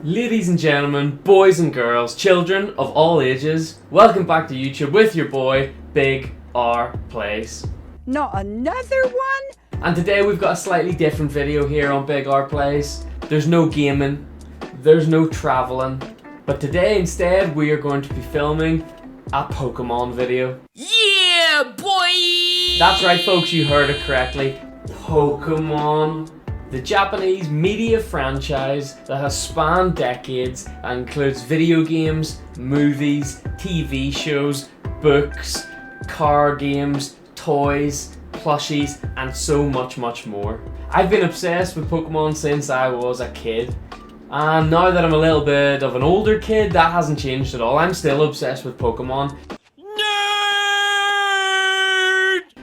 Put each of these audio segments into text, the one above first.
Ladies and gentlemen, boys and girls, children of all ages, welcome back to YouTube with your boy, Big R Plays. Not another one? And today we've got a slightly different video here on Big R Plays. There's no gaming, there's no traveling, but today instead we are going to be filming a Pokemon video. Yeah, boy! That's right folks, you heard it correctly. Pokemon. The Japanese media franchise that has spanned decades and includes video games, movies, TV shows, books, card games, toys, plushies, and so much more. I've been obsessed with Pokemon since I was a kid. And now that I'm a little bit of an older kid, that hasn't changed at all. I'm still obsessed with Pokemon.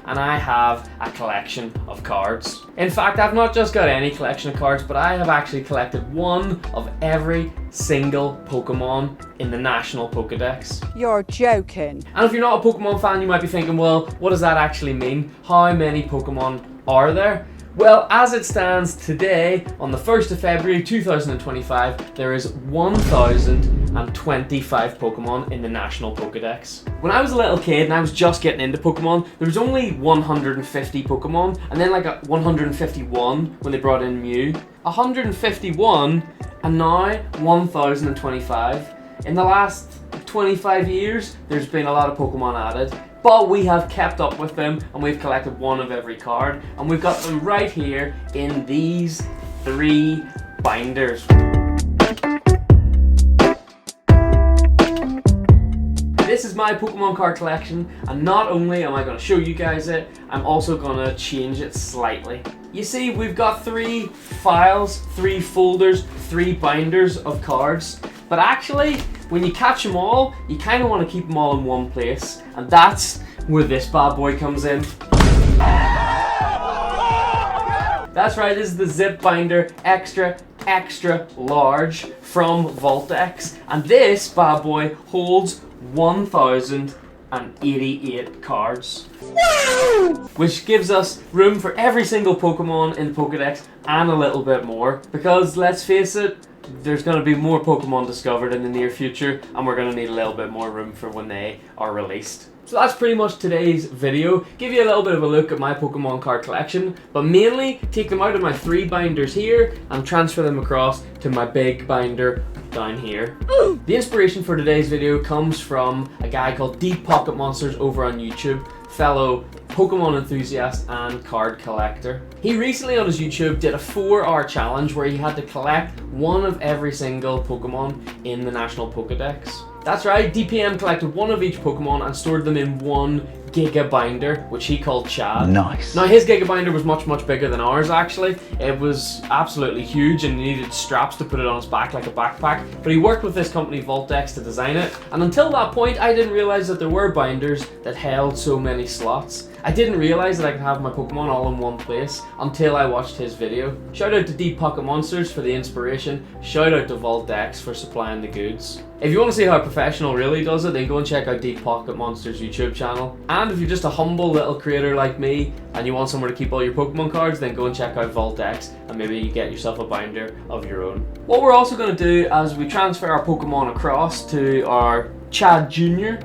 And I have a collection of cards. In fact, I've not just got any collection of cards, but I have actually collected one of every single Pokemon in the National Pokedex. You're joking. And if you're not a Pokemon fan, you might be thinking, well, what does that actually mean? How many Pokemon are there? Well, as it stands today, on the 1st of February 2025, there is 1,025 Pokemon in the National Pokedex. When I was a little kid and I was just getting into Pokemon, there was only 150 Pokemon, and then like 151 when they brought in Mew. 151, and now 1,025. In the last 25 years, there's been a lot of Pokemon added. But we have kept up with them and we've collected one of every card, and we've got them right here in these 3 binders. This is my Pokemon card collection, and not only am I going to show you guys it, I'm also going to change it slightly. You see, we've got 3 files, 3 folders, 3 binders of cards, but actually, when you catch them all, you kind of want to keep them all in one place, and that's where this bad boy comes in. That's right, this is the Zip Binder extra large from VaultX, and this bad boy holds 1,088 cards. Which gives us room for every single Pokemon in the Pokedex and a little bit more, because let's face it, there's going to be more Pokemon discovered in the near future, and we're going to need a little bit more room for when they are released. So that's pretty much today's video. Give you a little bit of a look at my Pokemon card collection, but mainly take them out of my 3 binders here and transfer them across to my big binder down here. The inspiration for today's video comes from a guy called Deep Pocket Monsters over on YouTube, fellow Pokemon enthusiast and card collector. He recently on his YouTube did a 4-hour challenge where he had to collect one of every single Pokemon in the National Pokedex. That's right, DPM collected one of each Pokemon and stored them in one Gigabinder, which he called Chad. Nice. Now his Gigabinder was much bigger than ours actually. It was absolutely huge and he needed straps to put it on his back like a backpack. But he worked with this company VaultX to design it. And until that point, I didn't realize that there were binders that held so many slots. I didn't realize that I could have my Pokemon all in one place until I watched his video. Shout out to Deep Pocket Monsters for the inspiration. Shout out to VaultX for supplying the goods. If you want to see how a professional really does it, then go and check out Deep Pocket Monsters YouTube channel. And if you're just a humble little creator like me and you want somewhere to keep all your Pokemon cards, then go and check out VaultX and maybe you get yourself a binder of your own. What we're also going to do as we transfer our Pokemon across to our Chad Jr.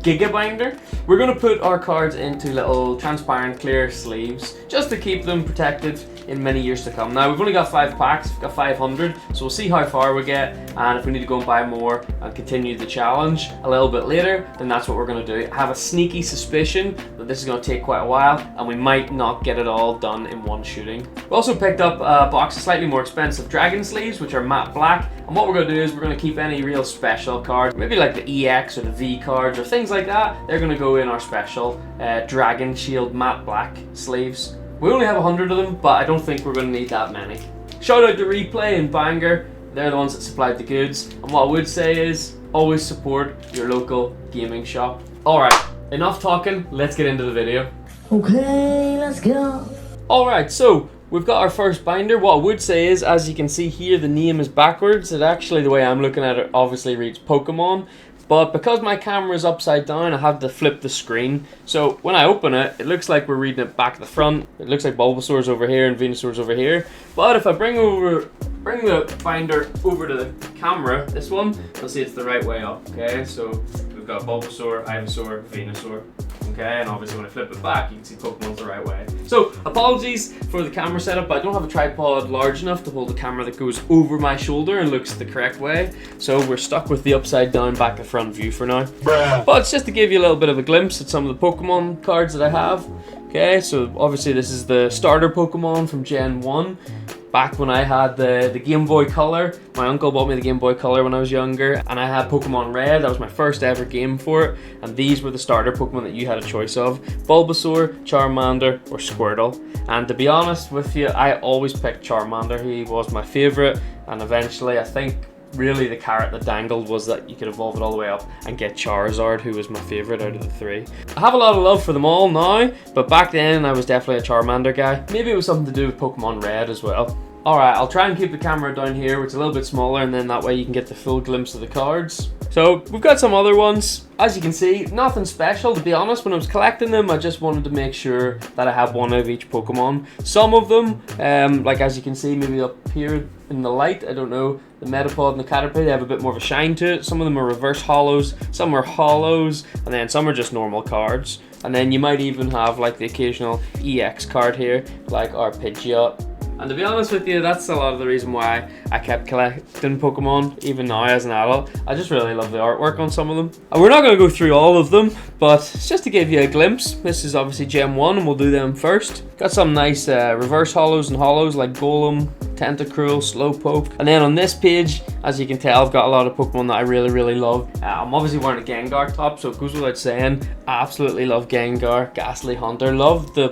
Gigabinder, we're going to put our cards into little transparent clear sleeves just to keep them protected in many years to come. Now we've only got 5 packs, we've got 500, so we'll see how far we get, and if we need to go and buy more and continue the challenge a little bit later, then that's what we're going to do. I have a sneaky suspicion that this is going to take quite a while and we might not get it all done in one shooting. We also picked up a box of slightly more expensive dragon sleeves, which are matte black, and what we're going to do is we're going to keep any real special cards, maybe like the EX or the V cards or things like that, they're going to go in our special Dragon Shield matte black sleeves. We only have 100 of them, but I don't think we're going to need that many. Shout out to Replay and Banger, they're the ones that supplied the goods, and what I would say is, always support your local gaming shop. Alright, enough talking, let's get into the video. Okay, let's go. Alright, so we've got our first binder. What I would say is, as you can see here, the name is backwards. It actually, the way I'm looking at it, obviously reads Pokemon. But because my camera is upside down, I have to flip the screen. So when I open it, it looks like we're reading it back to the front. It looks like Bulbasaur's over here and Venusaur's over here. But if I bring over bring the binder over to the camera, this one, you'll see it's the right way up, okay? So we've got Bulbasaur, Ivysaur, Venusaur, okay? And obviously when I flip it back, you can see Pokemon's the right way. So apologies for the camera setup, but I don't have a tripod large enough to hold the camera that goes over my shoulder and looks the correct way. So we're stuck with the upside down back to front view for now. But it's just to give you a little bit of a glimpse at some of the Pokemon cards that I have. Okay, so obviously this is the starter Pokemon from Gen 1. Back when I had the Game Boy Color, my uncle bought me the Game Boy Color when I was younger, and I had Pokemon Red. That was my first ever game for it, and these were the starter Pokemon that you had a choice of: Bulbasaur, Charmander, or Squirtle. And to be honest with you, I always picked Charmander. He was my favorite, and eventually I think really the carrot that dangled was that you could evolve it all the way up and get Charizard, who was my favorite out of the three. I have a lot of love for them all now, but back then I was definitely a Charmander guy. Maybe it was something to do with Pokemon Red as well. Alright, I'll try and keep the camera down here where it's a little bit smaller, and then that way you can get the full glimpse of the cards. So we've got some other ones. As you can see, nothing special. To be honest, when I was collecting them, I just wanted to make sure that I have one of each Pokemon. Some of them, like as you can see, maybe up here in the light, I don't know, the Metapod and the Caterpie, they have a bit more of a shine to it. Some of them are reverse hollows, some are hollows, and then some are just normal cards. And then you might even have like the occasional EX card here, like our Pidgeot. And to be honest with you, that's a lot of the reason why I kept collecting Pokemon, even now as an adult. I just really love the artwork on some of them. And we're not going to go through all of them, but it's just to give you a glimpse. This is obviously Gen 1, and we'll do them first. Got some nice reverse hollows and hollows like Golem, Tentacruel, Slowpoke. And then on this page, as you can tell, I've got a lot of Pokemon that I really love. I'm obviously wearing a Gengar top, so it goes without saying. I absolutely love Gengar, Ghastly Hunter. Love the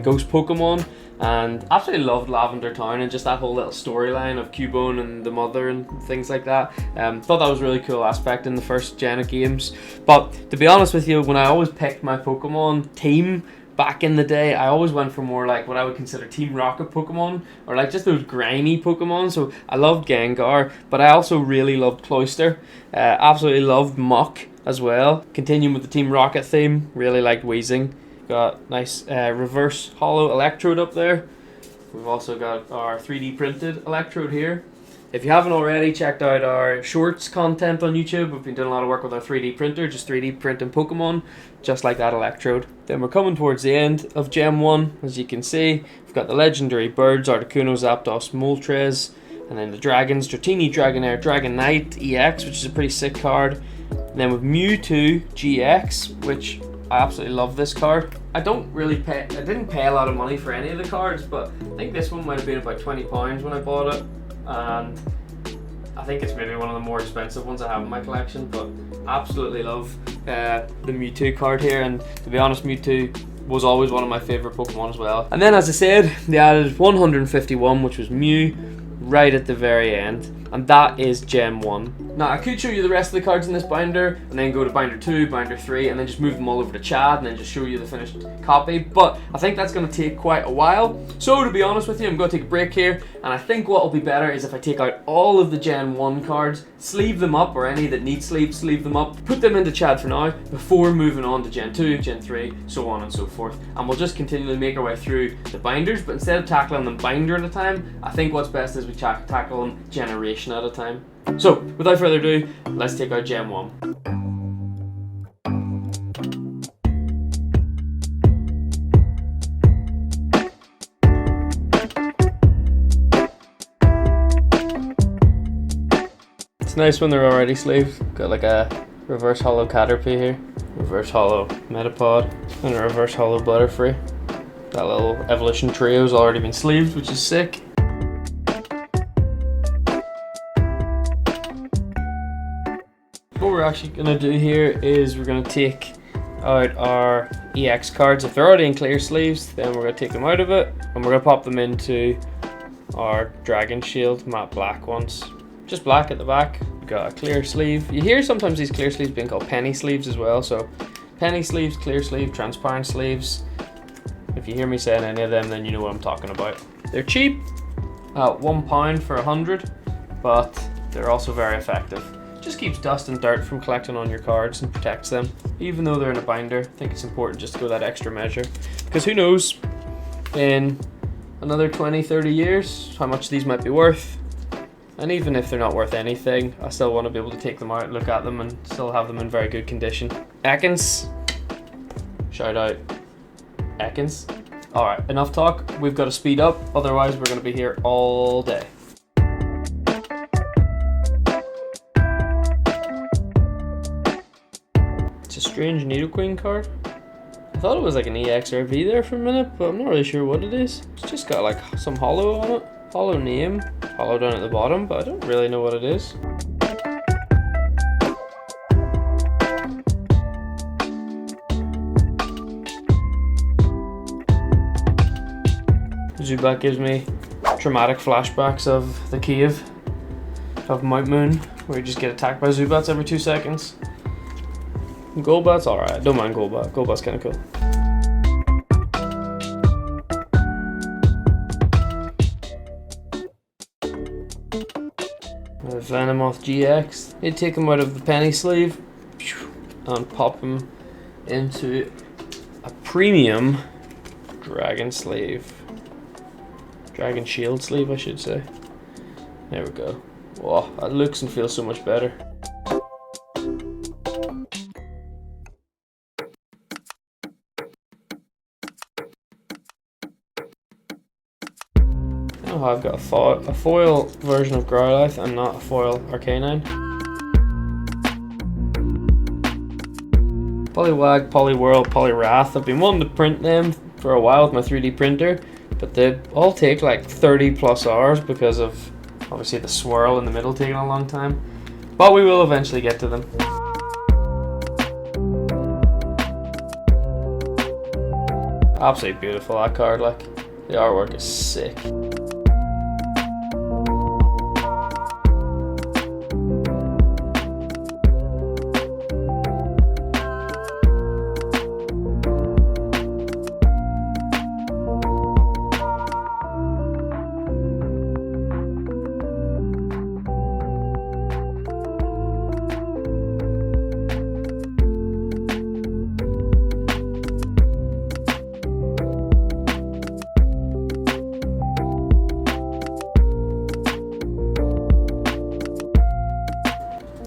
Ghost Pokemon. And absolutely loved Lavender Town and just that whole little storyline of Cubone and the mother and things like that. Thought that was a really cool aspect in the first gen of games. But to be honest with you, when I always picked my Pokemon team back in the day, I always went for more like what I would consider Team Rocket Pokemon, or like just those grimy Pokemon. So I loved Gengar, but I also really loved Cloyster. Absolutely loved Muck as well. Continuing with the Team Rocket theme, really liked Weezing. Got nice reverse hollow Electrode up there. We've also got our 3D printed Electrode here. If you haven't already checked out our shorts content on YouTube, we've been doing a lot of work with our 3D printer, just 3D printing Pokemon, just like that Electrode. Then we're coming towards the end of Gen 1, as you can see. We've got the legendary birds, Articuno, Zapdos, Moltres, and then the dragons, Dratini, Dragonair, Dragonite, EX, which is a pretty sick card. And then with Mewtwo GX, which I absolutely love this card. I didn't pay a lot of money for any of the cards, but I think this one might have been about £20 when I bought it. And I think it's maybe one of the more expensive ones I have in my collection, but absolutely love the Mewtwo card here. And to be honest, Mewtwo was always one of my favorite Pokemon as well. And then, as I said, they added 151, which was Mew, right at the very end, and that is Gen 1. Now I could show you the rest of the cards in this binder and then go to binder 2, binder 3, and then just move them all over to Chad and then just show you the finished copy, but I think that's going to take quite a while. So to be honest with you, I'm going to take a break here, and I think what will be better is if I take out all of the Gen 1 cards, sleeve them up, or any that need sleeves, sleeve them up, put them into Chad for now before moving on to Gen 2, Gen 3, so on and so forth. And we'll just continually make our way through the binders, but instead of tackling them binder at a time, I think what's best is we tackle them generation at a time. So, without further ado, let's take out Gen 1. It's nice when they're already sleeved. Got like a reverse hollow Caterpie here, reverse hollow Metapod, and a reverse hollow Butterfree. That little evolution trio's already been sleeved, which is sick. What we're actually going to do here is we're going to take out our EX cards. If they're already in clear sleeves, then we're going to take them out of it, and we're going to pop them into our Dragon Shield matte black ones. Just black at the back. We've got a clear sleeve. You hear sometimes these clear sleeves being called penny sleeves as well, so penny sleeves, clear sleeve, transparent sleeves. If you hear me saying any of them, then you know what I'm talking about. They're cheap, at £1 for 100, but they're also very effective. Just keeps dust and dirt from collecting on your cards and protects them. Even though they're in a binder, I think it's important just to go that extra measure, because who knows, in another 20-30 years how much these might be worth. And even if they're not worth anything, I still want to be able to take them out, look at them, and still have them in very good condition. Ekans. Shout out. Ekans. Alright, enough talk. We've got to speed up, otherwise we're going to be here all day. It's a strange Nidoqueen card. I thought it was like an EX or a V there for a minute, but I'm not really sure what it is. It's just got like some hollow on it. Hollow name. Hollow down at the bottom, but I don't really know what it is. Zubat gives me traumatic flashbacks of the cave of Mount Moon, where you just get attacked by Zubats every 2 seconds. Golbat's alright, I don't mind Golbat. Golbat's kinda cool. Venomoth GX. You take him out of the penny sleeve and pop him into a premium dragon sleeve. Dragon shield sleeve, I should say. There we go. Wow, that looks and feels so much better. Oh, I've got a foil version of Growlithe and not a foil Arcanine. Poliwag, Poliwhirl, Poliwrath. I've been wanting to print them for a while with my 3D printer, but they all take like 30 plus hours because of obviously the swirl in the middle taking a long time. But we will eventually get to them. Absolutely beautiful, that card, like, the artwork is sick.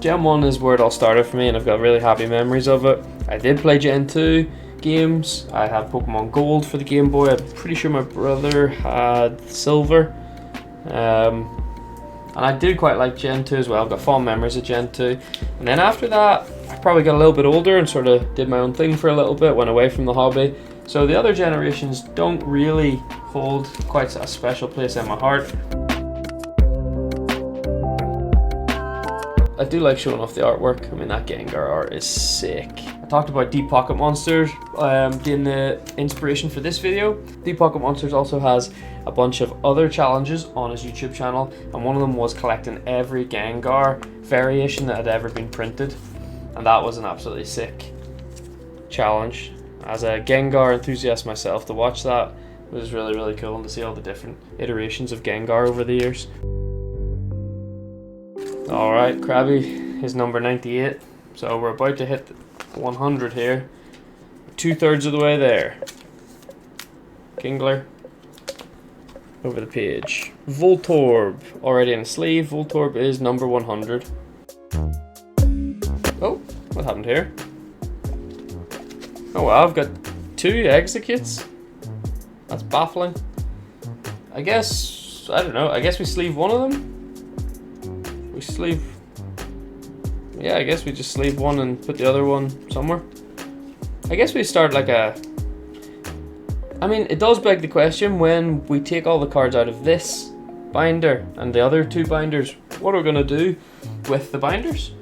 Gen 1 is where it all started for me, and I've got really happy memories of it. I did play Gen 2 games. I had Pokemon Gold for the Game Boy. I'm pretty sure my brother had Silver. And I did quite like Gen 2 as well. I've got fond memories of Gen 2. And then after that, I probably got a little bit older and sort of did my own thing for a little bit, went away from the hobby. So the other generations don't really hold quite a special place in my heart. I do like showing off the artwork. I mean, that Gengar art is sick. I talked about Deep Pocket Monsters being the inspiration for this video. Deep Pocket Monsters also has a bunch of other challenges on his YouTube channel, and one of them was collecting every Gengar variation that had ever been printed, and that was an absolutely sick challenge. As a Gengar enthusiast myself, to watch that was really, really cool, and to see all the different iterations of Gengar over the years. Alright, Krabby is number 98, so we're about to hit 100 here. 2/3 of the way there. Kingler. Over the page. Voltorb, already in a sleeve. Voltorb is number 100. Oh, what happened here? Oh wow, I've got 2 Executes. That's baffling. I guess, I don't know, I guess we sleeve one of them? We sleeve, yeah, I guess we just sleeve one and put the other one somewhere. I guess we start like a, I mean, it does beg the question, when we take all the cards out of this binder and the other 2 binders, what are we going to do with the binders?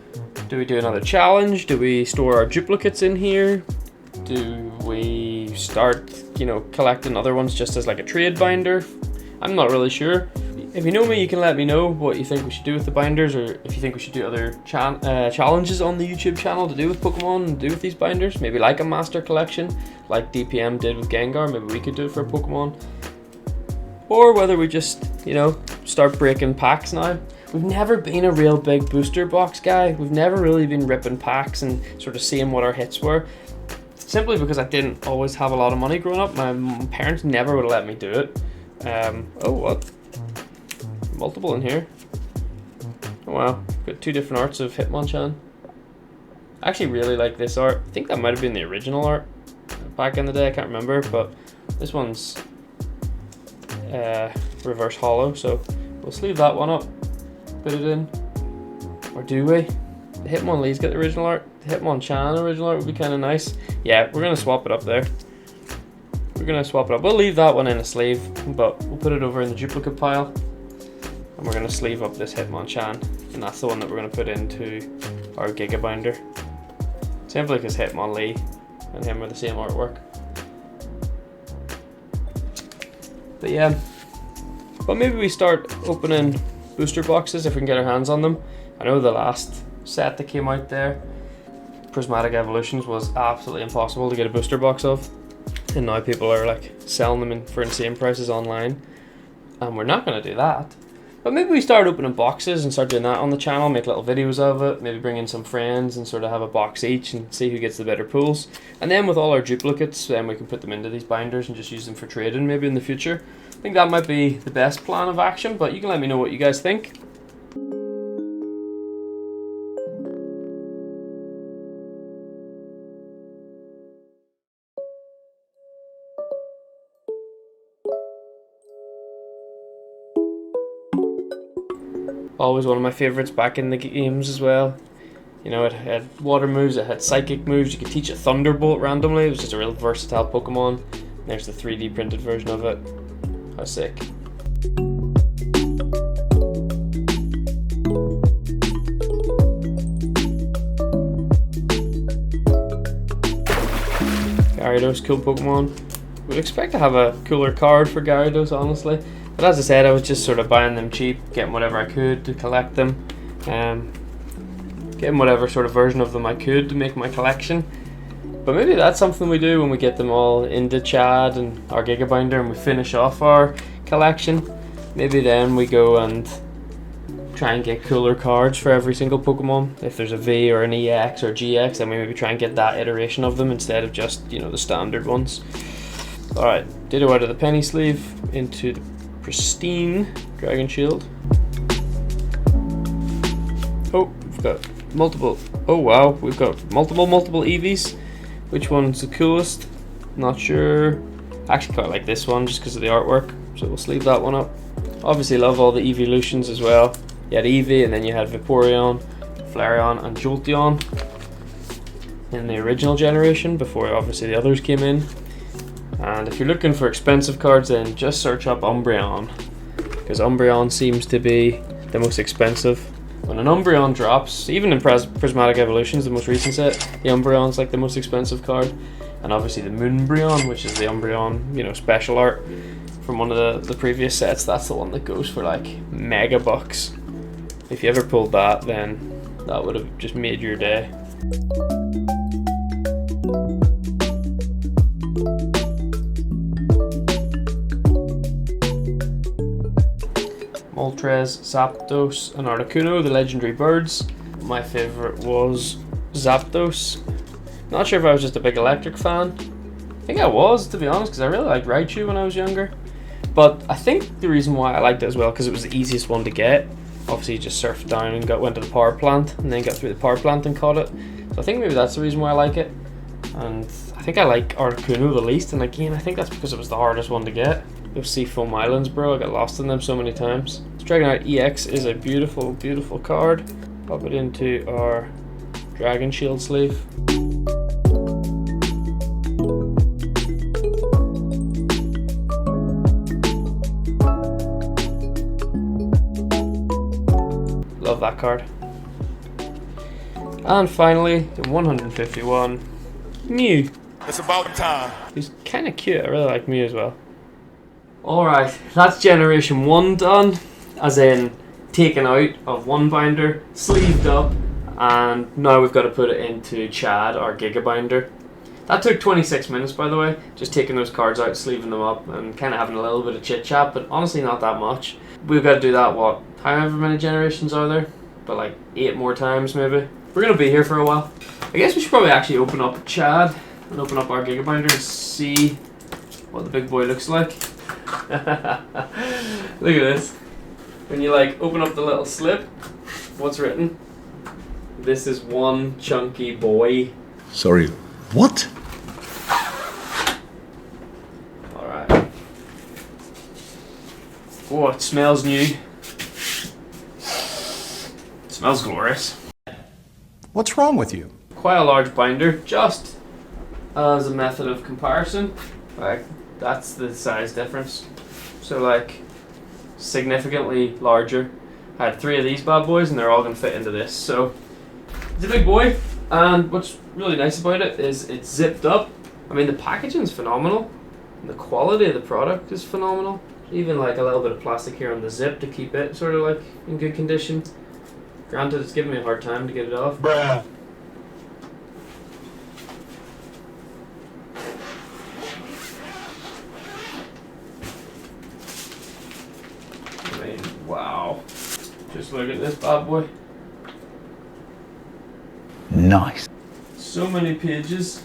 Do we do another challenge? Do we store our duplicates in here? Do we start, you know, collecting other ones just as like a trade binder? I'm not really sure. If you know me, you can let me know what you think we should do with the binders, or if you think we should do other challenges on the YouTube channel to do with Pokemon and do with these binders. Maybe like a master collection, like DPM did with Gengar. Maybe we could do it for Pokemon. Or whether we just, you know, start breaking packs now. We've never been a real big booster box guy. We've never really been ripping packs and sort of seeing what our hits were. Simply because I didn't always have a lot of money growing up. My parents never would have let me do it. Oh, what? Multiple in here. Oh wow, got two different arts of Hitmonchan. I actually really like this art. I think that might have been the original art back in the day, I can't remember, but this one's reverse hollow, so we'll sleeve that one up, put it in. Or do we? The Hitmonlee's got the original art. The Hitmonchan original art would be kind of nice. Yeah, we're going to swap it up there. We're going to swap it up. We'll leave that one in a sleeve, but we'll put it over in the duplicate pile. And we're going to sleeve up this Hitmonchan. And that's the one that we're going to put into our Gigabinder. Simply because Hitmonlee and him are the same artwork. But yeah. But maybe we start opening booster boxes if we can get our hands on them. I know the last set that came out there, Prismatic Evolutions, was absolutely impossible to get a booster box of. And now people are like selling them for insane prices online. And we're not going to do that. But maybe we start opening boxes and start doing that on the channel, make little videos of it, maybe bring in some friends and sort of have a box each and see who gets the better pulls. And then with all our duplicates, then we can put them into these binders and just use them for trading maybe in the future. I think that might be the best plan of action, but you can let me know what you guys think. Always one of my favourites back in the games as well. You know, it had water moves, it had psychic moves, you could teach a Thunderbolt randomly. It was just a real versatile Pokemon. There's the 3D printed version of it. How sick. Gyarados, cool Pokemon. Would expect to have a cooler card for Gyarados, honestly. But as I said, I was just sort of buying them cheap, getting whatever I could to collect them. Getting whatever sort of version of them I could to make my collection. But maybe that's something we do when we get them all into Chad and our Gigabinder and we finish off our collection. Maybe then we go and try and get cooler cards for every single Pokemon. If there's a V or an EX or GX, then we maybe try and get that iteration of them instead of just, you know, the standard ones. Alright, ditto out of the penny sleeve into the pristine Dragon Shield. Oh, we've got multiple. Oh wow, we've got multiple Eevees. Which one's the coolest? Not sure. Actually quite like this one just because of the artwork, so we'll sleeve that one up. Obviously love all the evolutions as well. You had Eevee and then you had Vaporeon, Flareon and Jolteon in the original generation before obviously the others came in. And if you're looking for expensive cards, then just search up Umbreon, because Umbreon seems to be the most expensive. When an Umbreon drops, even in Prismatic Evolutions, the most recent set, the Umbreon's like the most expensive card. And obviously the Moonbreon, which is the Umbreon, you know, special art from one of the previous sets, that's the one that goes for like mega bucks. If you ever pulled that, then that would have just made your day. Moltres, Zapdos, and Articuno, the legendary birds. My favourite was Zapdos. Not sure if I was just a big electric fan. I think I was, to be honest, because I really liked Raichu when I was younger. But I think the reason why I liked it as well, because it was the easiest one to get. Obviously, you just surfed down and went to the power plant, and then got through the power plant and caught it. So I think maybe that's the reason why I like it. And I think I like Articuno the least, and again, I think that's because it was the hardest one to get. Those Seafoam Islands, bro, I got lost in them so many times. Dragonite EX is a beautiful, beautiful card. Pop it into our Dragon Shield sleeve. Love that card. And finally, the 151, Mew. It's about time. He's kind of cute. I really like Mew as well. Alright, that's Generation 1 done. As in, taken out of one binder, sleeved up, and now we've got to put it into Chad, our Gigabinder. That took 26 minutes, by the way, just taking those cards out, sleeving them up, and kind of having a little bit of chit chat, but honestly not that much. We've got to do that, what, however many generations are there? But like 8 more times maybe. We're going to be here for a while. I guess we should probably actually open up Chad and open up our Gigabinder and see what the big boy looks like. Look at this. When you like open up the little slip, what's written? This is one chunky boy. Sorry, what? Alright. Oh, it smells new. It smells glorious. What's wrong with you? Quite a large binder, just as a method of comparison. Like, that's the size difference. So, like, significantly larger. I had 3 of these bad boys and they're all going to fit into this. So, it's a big boy, and what's really nice about it is it's zipped up. I mean, the packaging's phenomenal. And the quality of the product is phenomenal. Even like a little bit of plastic here on the zip to keep it sort of like in good condition. Granted, it's giving me a hard time to get it off. Bruh. I mean, wow. Just look at this bad boy. Nice. So many pages.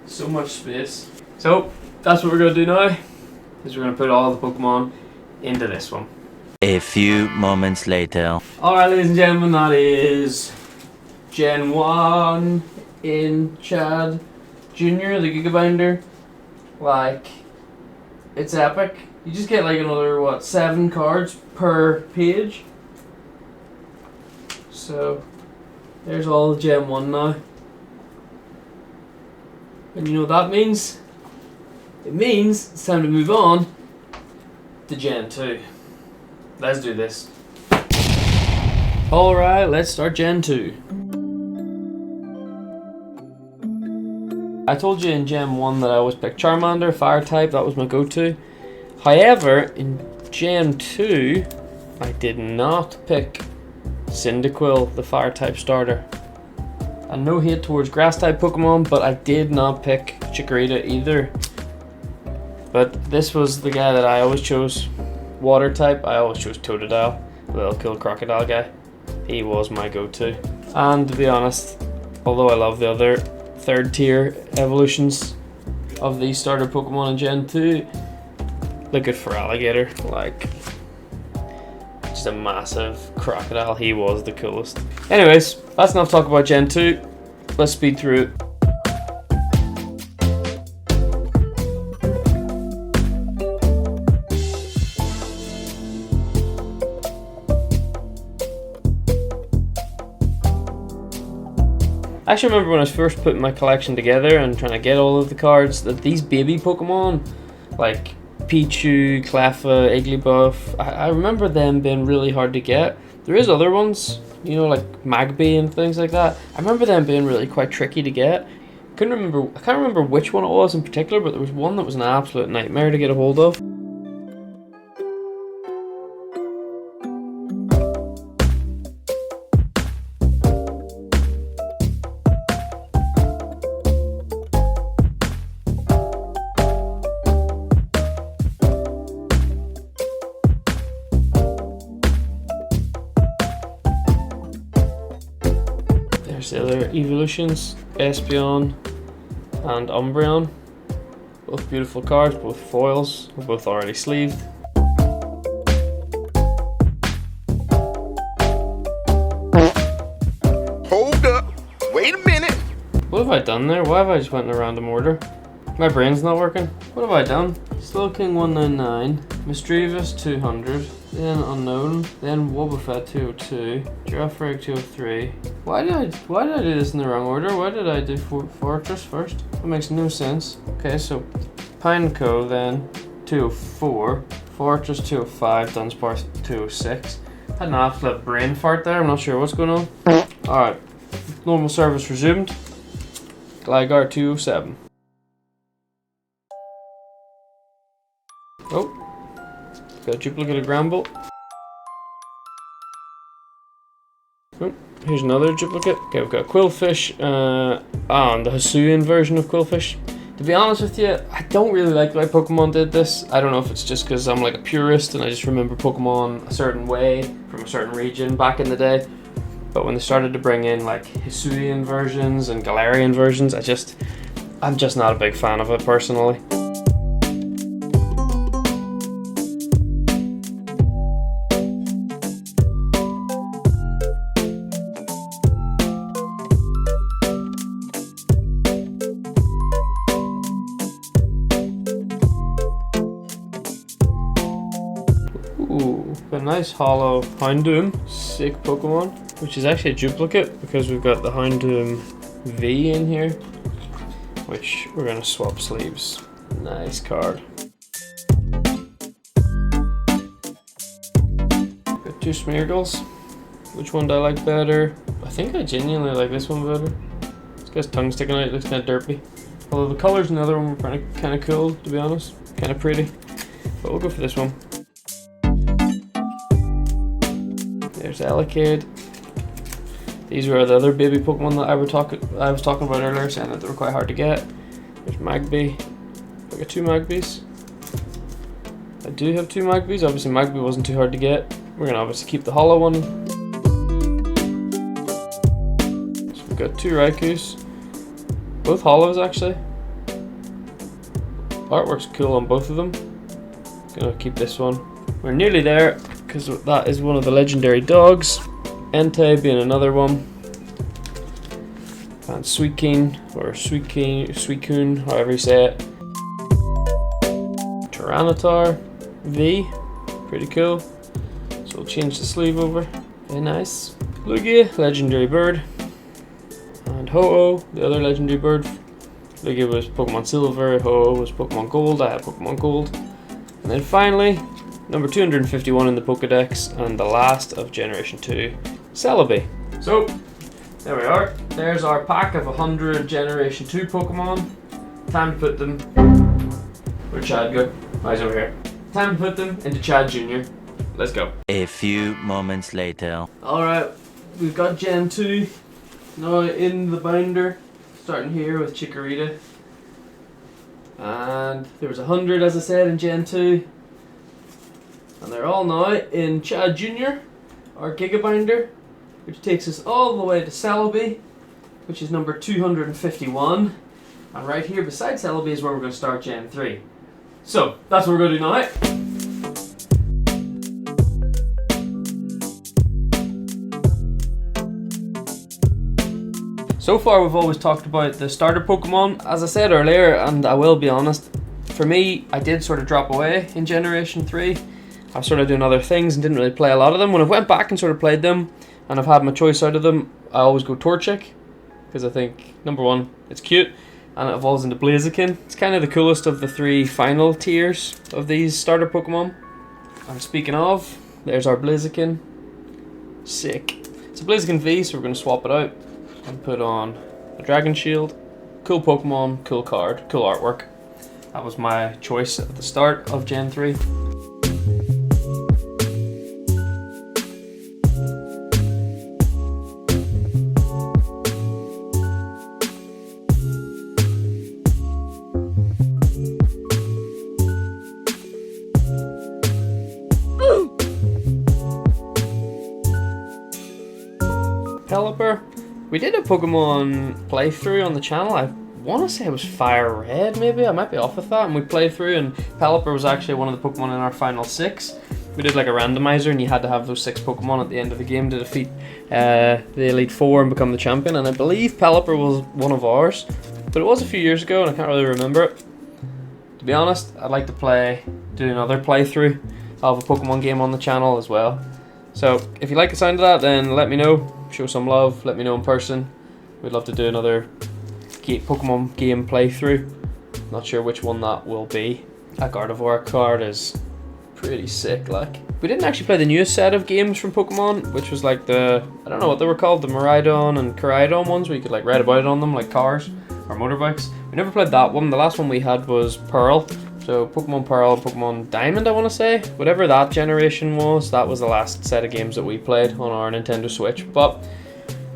So much space. So, that's what we're going to do now. Is we're going to put all the Pokemon into this one. A few moments later. Alright, ladies and gentlemen, that is Gen 1 in Chad Jr., the Gigabinder. Like, it's epic. You just get like another, what, 7 cards per page. So, there's all the Gen 1 now. And you know what that means? It means it's time to move on to Gen 2. Let's do this. Alright, let's start Gen 2. I told you in Gen 1 that I always picked Charmander, Fire type, that was my go-to. However, in Gen 2, I did not pick Cyndaquil, the Fire type starter. And no hate towards Grass type Pokemon, but I did not pick Chikorita either. But this was the guy that I always chose. Water type, I always chose Totodile, the little cool crocodile guy. He was my go-to. And to be honest, although I love the other 3rd tier evolutions of these starter Pokemon in Gen 2, look at Feraligatr, like, just a massive crocodile. He was the coolest. Anyways, that's enough talk about Gen 2. Let's speed through it. I actually remember when I was first putting my collection together and trying to get all of the cards, that these baby Pokemon, like Pichu, Cleffa, Igglybuff, I remember them being really hard to get. There is other ones, you know, like Magby and things like that. I remember them being really quite tricky to get. I can't remember which one it was in particular, but there was one that was an absolute nightmare to get a hold of. There's the other evolutions, Espeon and Umbreon. Both beautiful cards, both foils, we're both already sleeved. Hold up, wait a minute. What have I done there? Why have I just went in a random order? My brain's not working. What have I done? Slowking 199, Misdreavus 200, then Unknown, then Wobbuffet 202, Girafarig 203. Why did I do this in the wrong order? Why did I do Fortress first? That makes no sense. Okay, so Pineco then 204, Fortress 205, Dunsparce 206. Had an absolute brain fart there. I'm not sure what's going on. All right, normal service resumed. Gligar 207. Oh, got a duplicate of Gramble. Oh, here's another duplicate. Okay, we've got Quillfish, and the Hisuian version of Quillfish. To be honest with you, I don't really like the way Pokemon did this. I don't know if it's just because I'm like a purist and I just remember Pokemon a certain way from a certain region back in the day. But when they started to bring in like Hisuian versions and Galarian versions, I'm just not a big fan of it personally. nice hollow Houndoom, sick Pokemon, which is actually a duplicate because we've got the Houndoom V in here, which we're gonna swap sleeves. Nice card. Got 2 Smeargles. Which one do I like better? I think I genuinely like this one better. This guy's tongue sticking out, it looks kind of derpy. Although the colors in the other one were kind of cool, to be honest. Kind of pretty. But we'll go for this one. There's Elekid. These were the other baby Pokemon that I was talking about earlier, saying that they were quite hard to get. There's Magby. I got 2 Magbies. I do have 2 Magbies. Obviously Magby wasn't too hard to get. We're gonna obviously keep the hollow one. So we've got 2 Raikus. Both hollows actually. Artwork's cool on both of them. Gonna keep this one. We're nearly there because that is one of the legendary dogs. Entei being another one. And Suicune or Suicune, however you say it. Tyranitar V, pretty cool. So we'll change the sleeve over. Very nice. Lugia, legendary bird. And Ho-Oh, the other legendary bird. Lugia was Pokemon Silver, Ho-Oh was Pokemon Gold, I had Pokemon Gold. And then finally, number 251 in the Pokedex, and the last of Generation 2, Celebi. So, there we are. There's our pack of 100 Generation 2 Pokemon. Time to put them... Where'd Chad go? Oh, he's over here. Time to put them into Chad Jr. Let's go. A few moments later. Alright, we've got Gen 2 now in the binder. Starting here with Chikorita. And there was 100, as I said, in Gen 2. And they're all now in Chad Jr., our Gigabinder, which takes us all the way to Celebi, which is number 251. And right here beside Celebi is where we're going to start Gen 3. So, that's what we're going to do now. So far we've always talked about the starter Pokemon. As I said earlier, and I will be honest, for me, I did sort of drop away in Generation 3. I was sort of doing other things and didn't really play a lot of them. When I went back and sort of played them, and I've had my choice out of them, I always go Torchic, because I think, number one, it's cute, and it evolves into Blaziken. It's kind of the coolest of the 3 final tiers of these starter Pokemon. And speaking of, there's our Blaziken. Sick. It's a Blaziken V, so we're going to swap it out and put on a Dragon Shield. Cool Pokemon, cool card, cool artwork. That was my choice at the start of Gen 3. Pelipper. We did a Pokemon playthrough on the channel. I want to say it was Fire Red, maybe. I might be off with that. And we played through, and Pelipper was actually one of the Pokemon in our final 6. We did like a randomizer, and you had to have those 6 Pokemon at the end of the game to defeat the Elite 4 and become the champion. And I believe Pelipper was one of ours, but it was a few years ago, and I can't really remember it. To be honest, I'd like to do another playthrough of a Pokemon game on the channel as well. So if you like the sound of that, then let me know. Show some love, let me know in person. We'd love to do another Pokemon game playthrough. Not sure which one that will be. That Gardevoir card is pretty sick, like. We didn't actually play the newest set of games from Pokemon, which was like I don't know what they were called, the Miraidon and Koraidon ones, where you could like ride about on them like cars or motorbikes. We never played that one. The last one we had was Pearl. So Pokemon Pearl, Pokemon Diamond, I want to say. Whatever that generation was, that was the last set of games that we played on our Nintendo Switch. But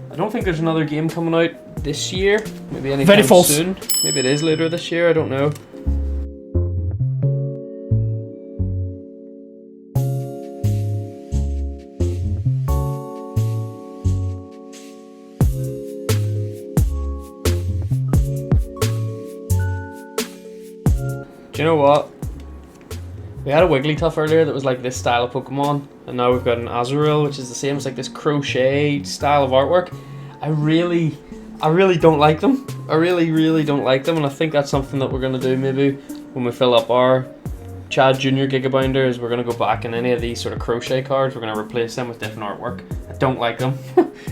I don't think there's another game coming out this year. Maybe anytime soon. Maybe it is later this year, I don't know. Do you know what? We had a Wigglytuff earlier that was like this style of Pokemon, and now we've got an Azurill, which is the same. It's like this crochet style of artwork. I really don't like them. I really don't like them, and I think that's something that we're gonna do maybe when we fill up our Chad Jr. Gigabinder is we're going to go back, and any of these sort of crochet cards, we're going to replace them with different artwork. I don't like them.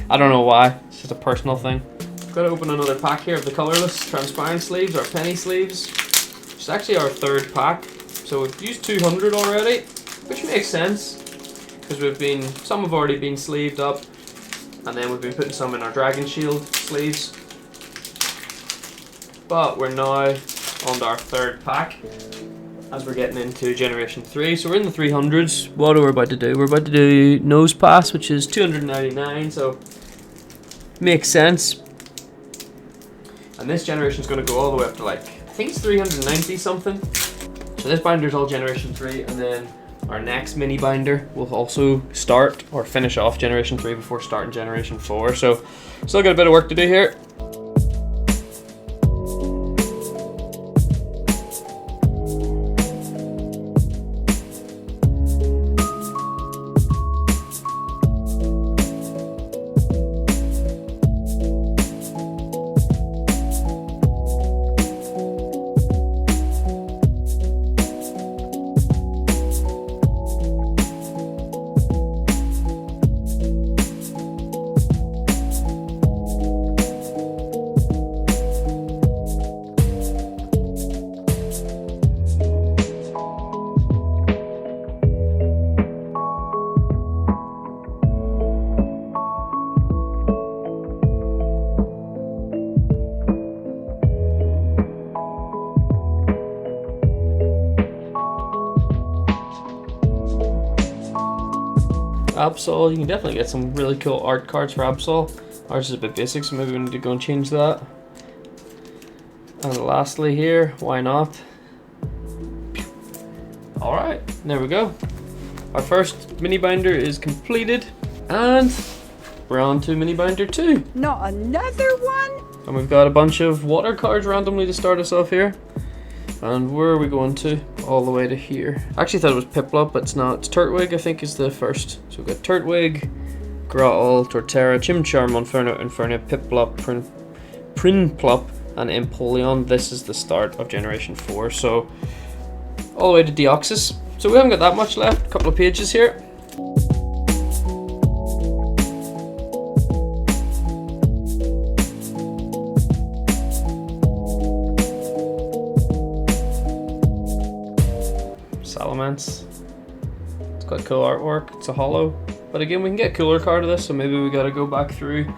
I don't know why. It's just a personal thing. I've got to open another pack here of the colourless transparent sleeves, or penny sleeves. It's actually our third pack. So we've used 200 already, which makes sense. Because some have already been sleeved up. And then we've been putting some in our Dragon Shield sleeves. But we're now on our third pack as we're getting into Generation 3. So we're in the 300s. What are we about to do? We're about to do Nose Pass, which is 299, so makes sense. And this generation is going to go all the way up to like, I think it's 390 something. So this binder is all Generation 3, and then our next mini binder will also start or finish off Generation 3 before starting Generation 4. So still got a bit of work to do here. Absol, you can definitely get some really cool art cards for Absol. Ours is a bit basic, so maybe we need to go and change that. And lastly here, why not? Alright, there we go. Our first mini binder is completed, and we're on to mini binder 2. Not another one? And we've got a bunch of water cards randomly to start us off here. And where are we going to? All the way to here. I actually thought it was Piplup, but it's not. It's Turtwig, I think, is the first. So we've got Turtwig, Grottle, Torterra, Chimchar, Inferno, Piplup, Prinplup, and Empoleon. This is the start of Generation 4. So all the way to Deoxys. So we haven't got that much left. A couple of pages here. Salamence. It's quite cool artwork. It's a holo, but again, we can get a cooler card of this, so maybe we gotta go back through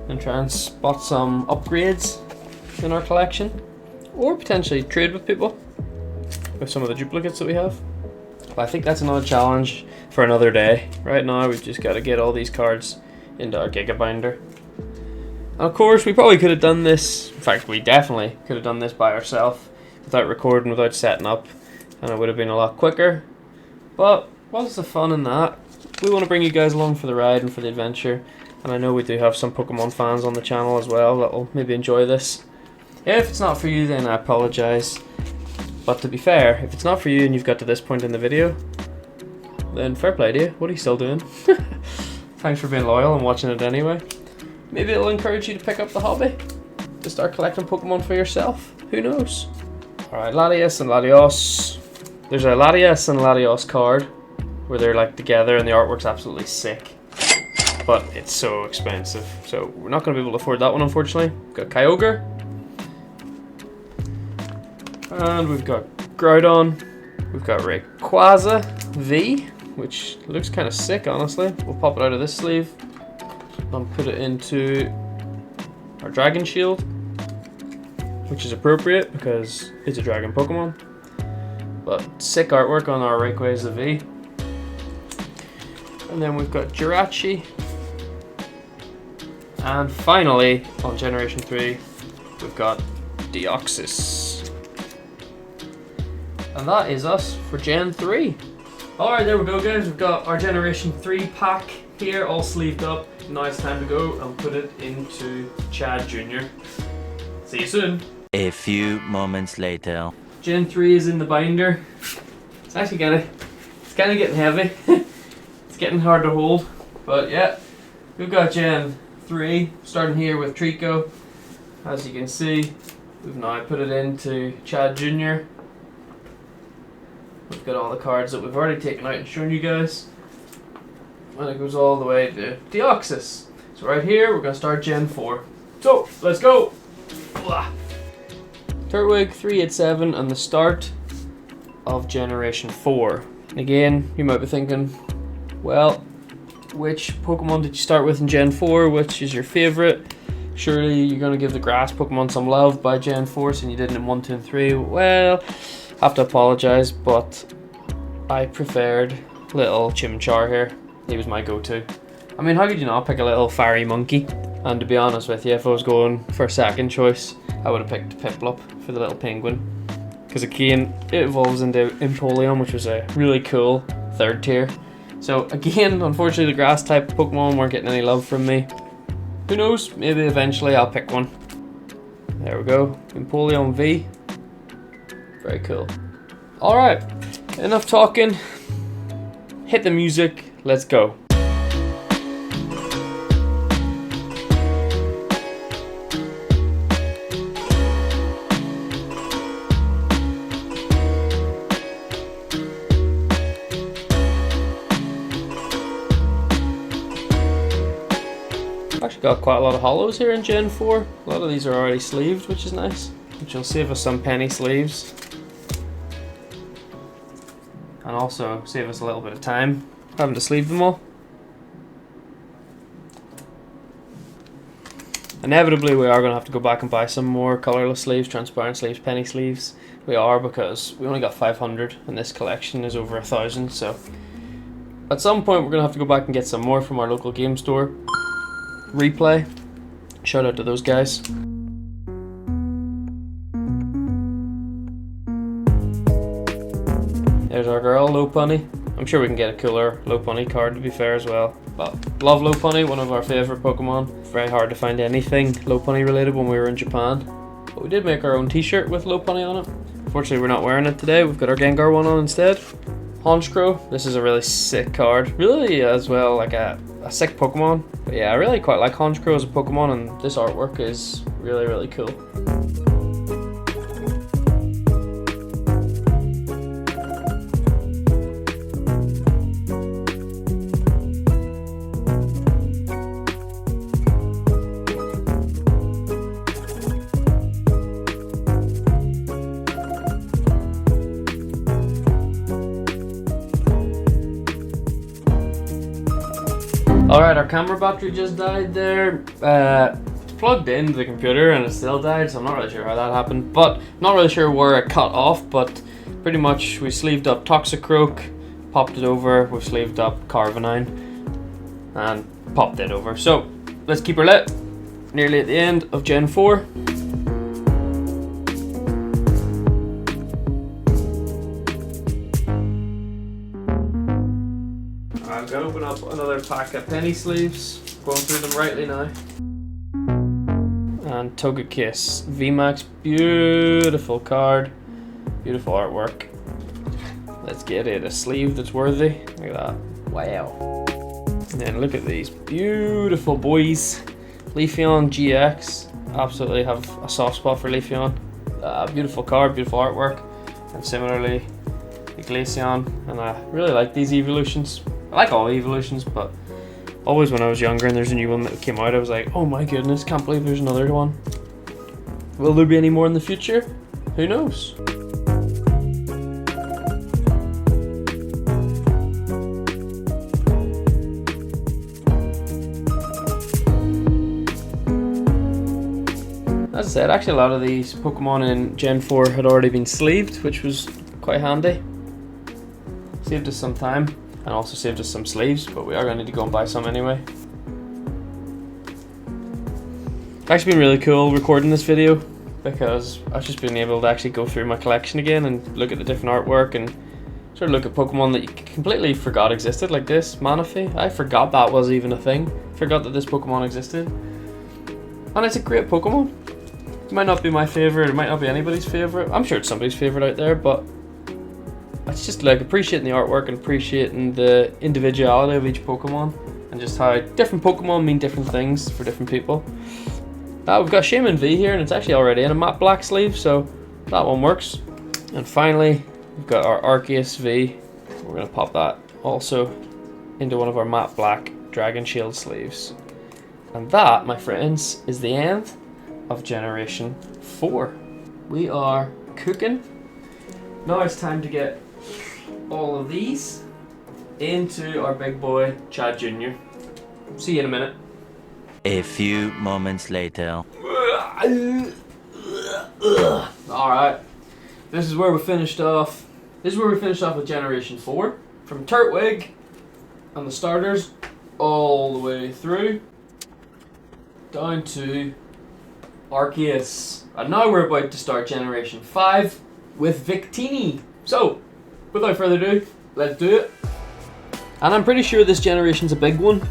and try and spot some upgrades in our collection, or potentially trade with people with some of the duplicates that we have. But I think that's another challenge for another day. Right now, we've just got to get all these cards into our Gigabinder. And of course, we probably could have done this. In fact, we definitely could have done this by ourselves, without recording, without setting up. And it would have been a lot quicker, but what's the fun in that? We want to bring you guys along for the ride and for the adventure, and I know we do have some Pokemon fans on the channel as well that will maybe enjoy this. If it's not for you, then I apologise, but to be fair, if it's not for you and you've got to this point in the video, then fair play to you. What are you still doing? Thanks for being loyal and watching it anyway. Maybe it'll encourage you to pick up the hobby, to start collecting Pokemon for yourself. Who knows? Alright, Latias and Latios. There's a Latias and Latios card where they're like together and the artwork's absolutely sick. But it's so expensive. So we're not going to be able to afford that one, unfortunately. We've got Kyogre. And we've got Groudon. We've got Rayquaza V, which looks kind of sick, honestly. We'll pop it out of this sleeve and put it into our Dragon Shield, which is appropriate because it's a dragon Pokemon. But sick artwork on our Rayquaza V. And then we've got Jirachi. And finally, on Generation 3, we've got Deoxys. And that is us for Gen 3. Alright, there we go guys. We've got our Generation 3 pack here, all sleeved up. Now it's time to go and put it into Chad Jr. See you soon. A few moments later. Gen 3 is in the binder. It's actually kind of getting heavy. It's getting hard to hold. But yeah, we've got Gen 3 starting here with Trico. As you can see, we've now put it into Chad Jr. we've got all the cards that we've already taken out and shown you guys. And it goes all the way to Deoxys. So right here, we're going to start Gen 4. So, let's go! Turtwig 387 and the start of Generation 4. And again, you might be thinking, well, which Pokemon did you start with in Gen 4? Which is your favourite? Surely you're going to give the grass Pokemon some love by Gen 4 since you didn't in 1, 2, and 3. Well, I have to apologise, but I preferred little Chimchar here. He was my go-to. I mean, how could you not pick a little fiery monkey? And to be honest with you, if I was going for a second choice, I would have picked Piplup for the little penguin. Because again, it evolves into Empoleon, which was a really cool 3rd tier. So again, unfortunately the grass type Pokemon weren't getting any love from me. Who knows, maybe eventually I'll pick one. There we go, Empoleon V. Very cool. Alright, enough talking. Hit the music, let's go. Actually got quite a lot of hollows here in Gen 4. A lot of these are already sleeved, which is nice. Which will save us some penny sleeves. And also save us a little bit of time having to sleeve them all. Inevitably we are going to have to go back and buy some more colourless sleeves, transparent sleeves, penny sleeves. We are, because we only got 500 and this collection is over 1,000, so at some point we're going to have to go back and get some more from our local game store. Replay. Shout out to those guys. There's our girl, Lopunny. I'm sure we can get a cooler Lopunny card to be fair as well. But love Lopunny, one of our favourite Pokemon. Very hard to find anything Lopunny related when we were in Japan. But we did make our own t-shirt with Lopunny on it. Unfortunately we're not wearing it today, we've got our Gengar one on instead. Honchkrow, this is a really sick card. Really as well like a sick Pokemon. But yeah, I really quite like Honchkrow as a Pokemon and this artwork is really, really cool. Alright, our camera battery just died there. It's plugged into the computer and it still died, so I'm not really sure how that happened. But I'm not really sure where it cut off, but pretty much we sleeved up Toxicroak, popped it over, we've sleeved up Carvanine, and popped it over. So, let's keep her lit. Nearly at the end of Gen 4. I'm gonna open up another pack of penny sleeves, going through them rightly now. And Togekiss VMAX, beautiful card, beautiful artwork. Let's get it a sleeve that's worthy. Look at that, wow. And then look at these beautiful boys. Leafeon GX, absolutely have a soft spot for Leafeon. Beautiful card, beautiful artwork. And similarly, the Glaceon, and I really like these evolutions. I like all evolutions, but always when I was younger and there's a new one that came out, I was like, oh my goodness, can't believe there's another one. Will there be any more in the future? Who knows? As I said, actually a lot of these Pokemon in Gen 4 had already been sleeved, which was quite handy. Saved us some time. And also saved us some sleeves, but we are going to need to go and buy some anyway. It's actually been really cool recording this video because I've just been able to actually go through my collection again and look at the different artwork and sort of look at Pokemon that you completely forgot existed, like this, Manaphy. I forgot that was even a thing. Forgot that this Pokemon existed. And it's a great Pokemon. It might not be my favourite, it might not be anybody's favourite. I'm sure it's somebody's favourite out there, but it's just like appreciating the artwork and appreciating the individuality of each Pokemon and just how different Pokemon mean different things for different people. We've got Shaman V here and it's actually already in a matte black sleeve, so that one works. And finally, We've got our Arceus V. We're going to pop that also into one of our matte black Dragon Shield sleeves. And that, my friends, is the end of Generation 4. We are cooking. Now it's time to get all of these into our big boy, Chad Jr. See you in a minute. A few moments later. Alright, this is where we finished off. This is where we finished off with Generation 4. From Turtwig and the starters all the way through down to Arceus. And now we're about to start Generation 5 with Victini. So, without further ado, let's do it. And I'm pretty sure this generation's a big one,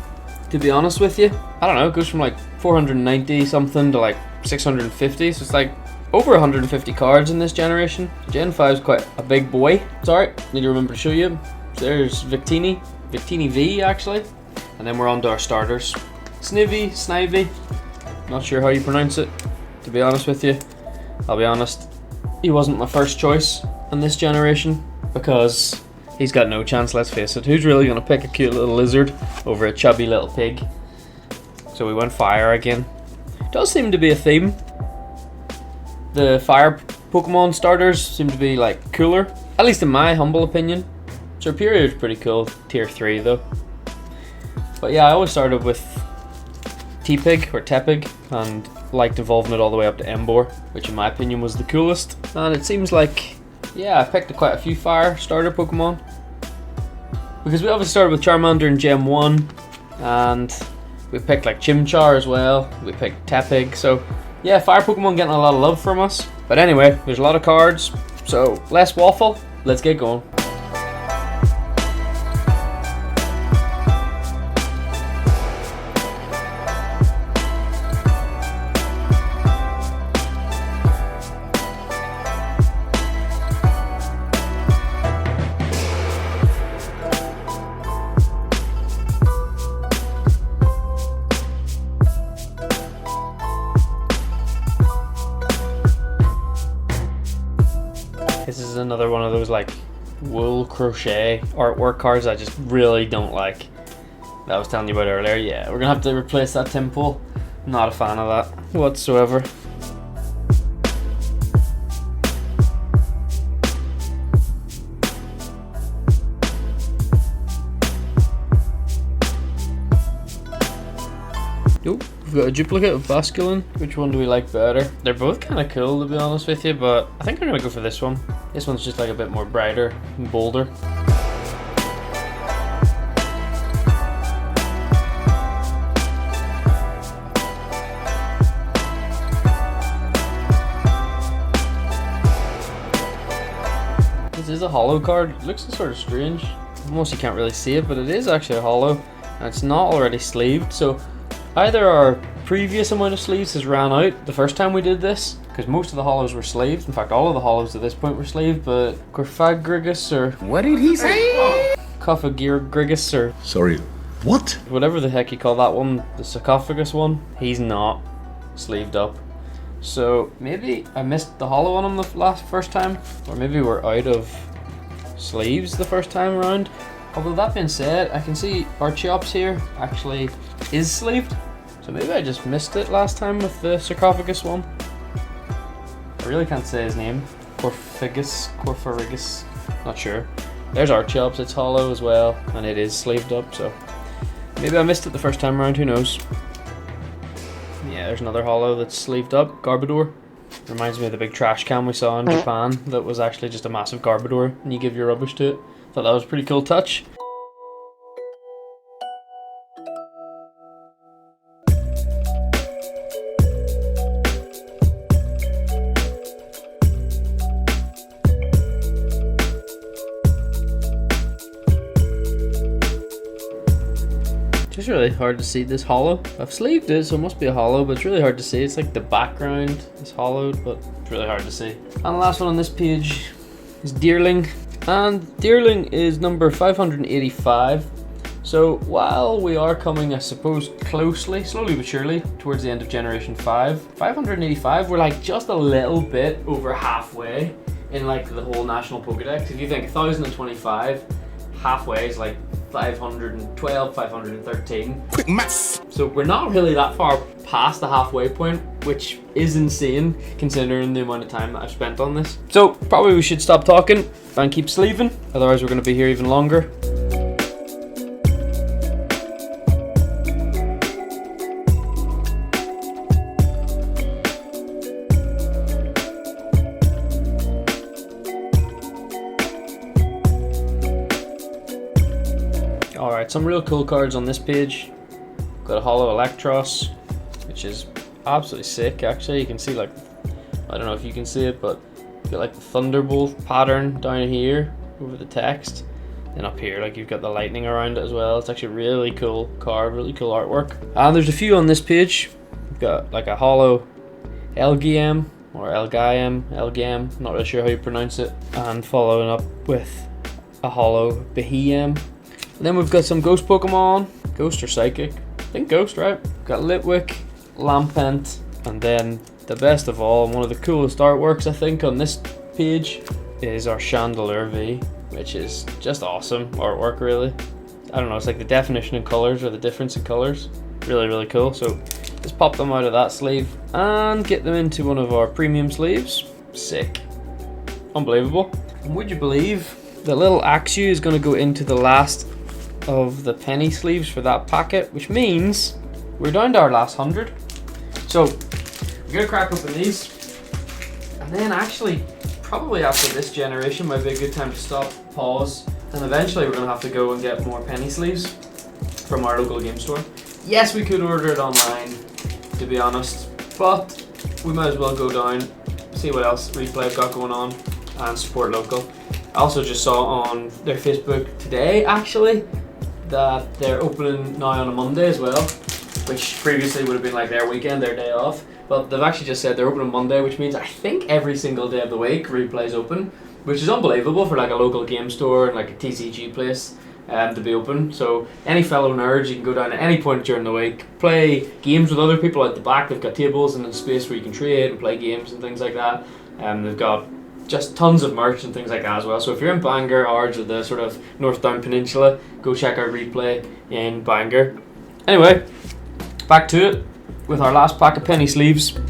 to be honest with you. I don't know, it goes from like 490 something to like 650, so it's like over 150 cards in this generation. Gen 5 is quite a big boy. Sorry, need to remember to show you. There's Victini V actually, and then we're on to our starters. Snivy, not sure how you pronounce it, to be honest with you. I'll be honest, he wasn't my first choice in this generation because he's got no chance, let's face it. Who's really going to pick a cute little lizard over a chubby little pig? So we went fire again. Does seem to be a theme. The fire Pokemon starters seem to be like cooler, at least in my humble opinion. Serperior is pretty cool, tier 3 though. But yeah, I always started with T-Pig or Tepig and liked evolving it all the way up to Emboar, which in my opinion was the coolest. And it seems like, yeah, I picked quite a few fire starter Pokemon. Because we obviously started with Charmander in Gen 1, and we picked like Chimchar as well, we picked Tepig, so yeah, fire Pokemon getting a lot of love from us. But anyway, there's a lot of cards, so less waffle, let's get going. This is another one of those like wool crochet artwork cards I just really don't like. That I was telling you about earlier. Yeah, we're gonna have to replace that Timpool. Not a fan of that whatsoever. Nope, we've got a duplicate of Basculin. Which one do we like better? They're both kind of cool, to be honest with you, but I think I'm gonna go for this one. This one's just like a bit more brighter and bolder. This is a hollow card. It looks sort of strange. Almost you can't really see it, but it is actually a hollow, and it's not already sleeved, so either our previous amount of sleeves has ran out the first time we did this, because most of the hollows were sleeved. In fact, all of the hollows at this point were sleeved, but Corphagrigus or... What did he say? Cophagrigus or... Sorry, what? whatever the heck you call that one, the sarcophagus one, he's not sleeved up. So maybe I missed the hollow on him the first time, or maybe we're out of sleeves the first time around. Although that being said, I can see Archeops here actually is sleeved, so maybe I just missed it last time with the sarcophagus one. I really can't say his name. Corpharigus, not sure. There's Archeops, it's hollow as well, and it is sleeved up, so maybe I missed it the first time around, who knows. Yeah, there's another hollow that's sleeved up, Garbodor. Reminds me of the big trash can we saw in Japan that was actually just a massive Garbodor and you give your rubbish to it. Thought that was a pretty cool touch. It's really hard to see this hollow. I've sleeved it, so it must be a hollow, but it's really hard to see. It's like the background is hollowed, but it's really hard to see. And the last one on this page is Deerling. And Deerling is number 585. So while we are coming, I suppose, slowly but surely, towards the end of Generation 5, 585, we're like just a little bit over halfway in like the whole national Pokedex. If you think 1025, halfway is like 512, 513. Quick maths. So we're not really that far past the halfway point, which is insane considering the amount of time that I've spent on this. So probably we should stop talking and keep sleeving, otherwise we're going to be here even longer. Alright, some real cool cards on this page. Got a Holo Electros, which is absolutely sick actually. You can see like, I don't know if you can see it, but you've got like the Thunderbolt pattern down here over the text. And up here, like you've got the lightning around it as well. It's actually a really cool card, really cool artwork. And there's a few on this page. We've got like a Holo LGM or LGM, not really sure how you pronounce it. And following up with a Holo Behem. And then we've got some Ghost Pokemon, Ghost or Psychic, I think Ghost, right? We've got Litwick, Lampent, and then the best of all, one of the coolest artworks I think on this page is our Chandelure V, which is just awesome artwork really. I don't know, it's like the definition in colors or the difference in colors. Really, really cool. So just pop them out of that sleeve and get them into one of our premium sleeves. Sick. Unbelievable. And would you believe the little Axew is going to go into the last of the penny sleeves for that packet, which means we're down to our last 100. So we're gonna crack open these, and then actually probably after this generation might be a good time to stop, pause, and eventually we're gonna have to go and get more penny sleeves from our local game store. Yes, we could order it online, to be honest, but we might as well go down, see what else Replay have got going on, and support local. I also just saw on their Facebook today actually that they're opening now on a Monday as well, which previously would have been like their weekend, their day off, but they've actually just said they're open on Monday, which means I think every single day of the week Replay's open, which is unbelievable for like a local game store and like a TCG place to be open. So any fellow nerds, you can go down at any point during the week, play games with other people at the back. They've got tables and a space where you can trade and play games and things like that. They've got just tons of merch and things like that as well. So if you're in Bangor, Ards, or the sort of North Down Peninsula, go check out Replay in Bangor. Anyway, back to it with our last pack of penny sleeves. We've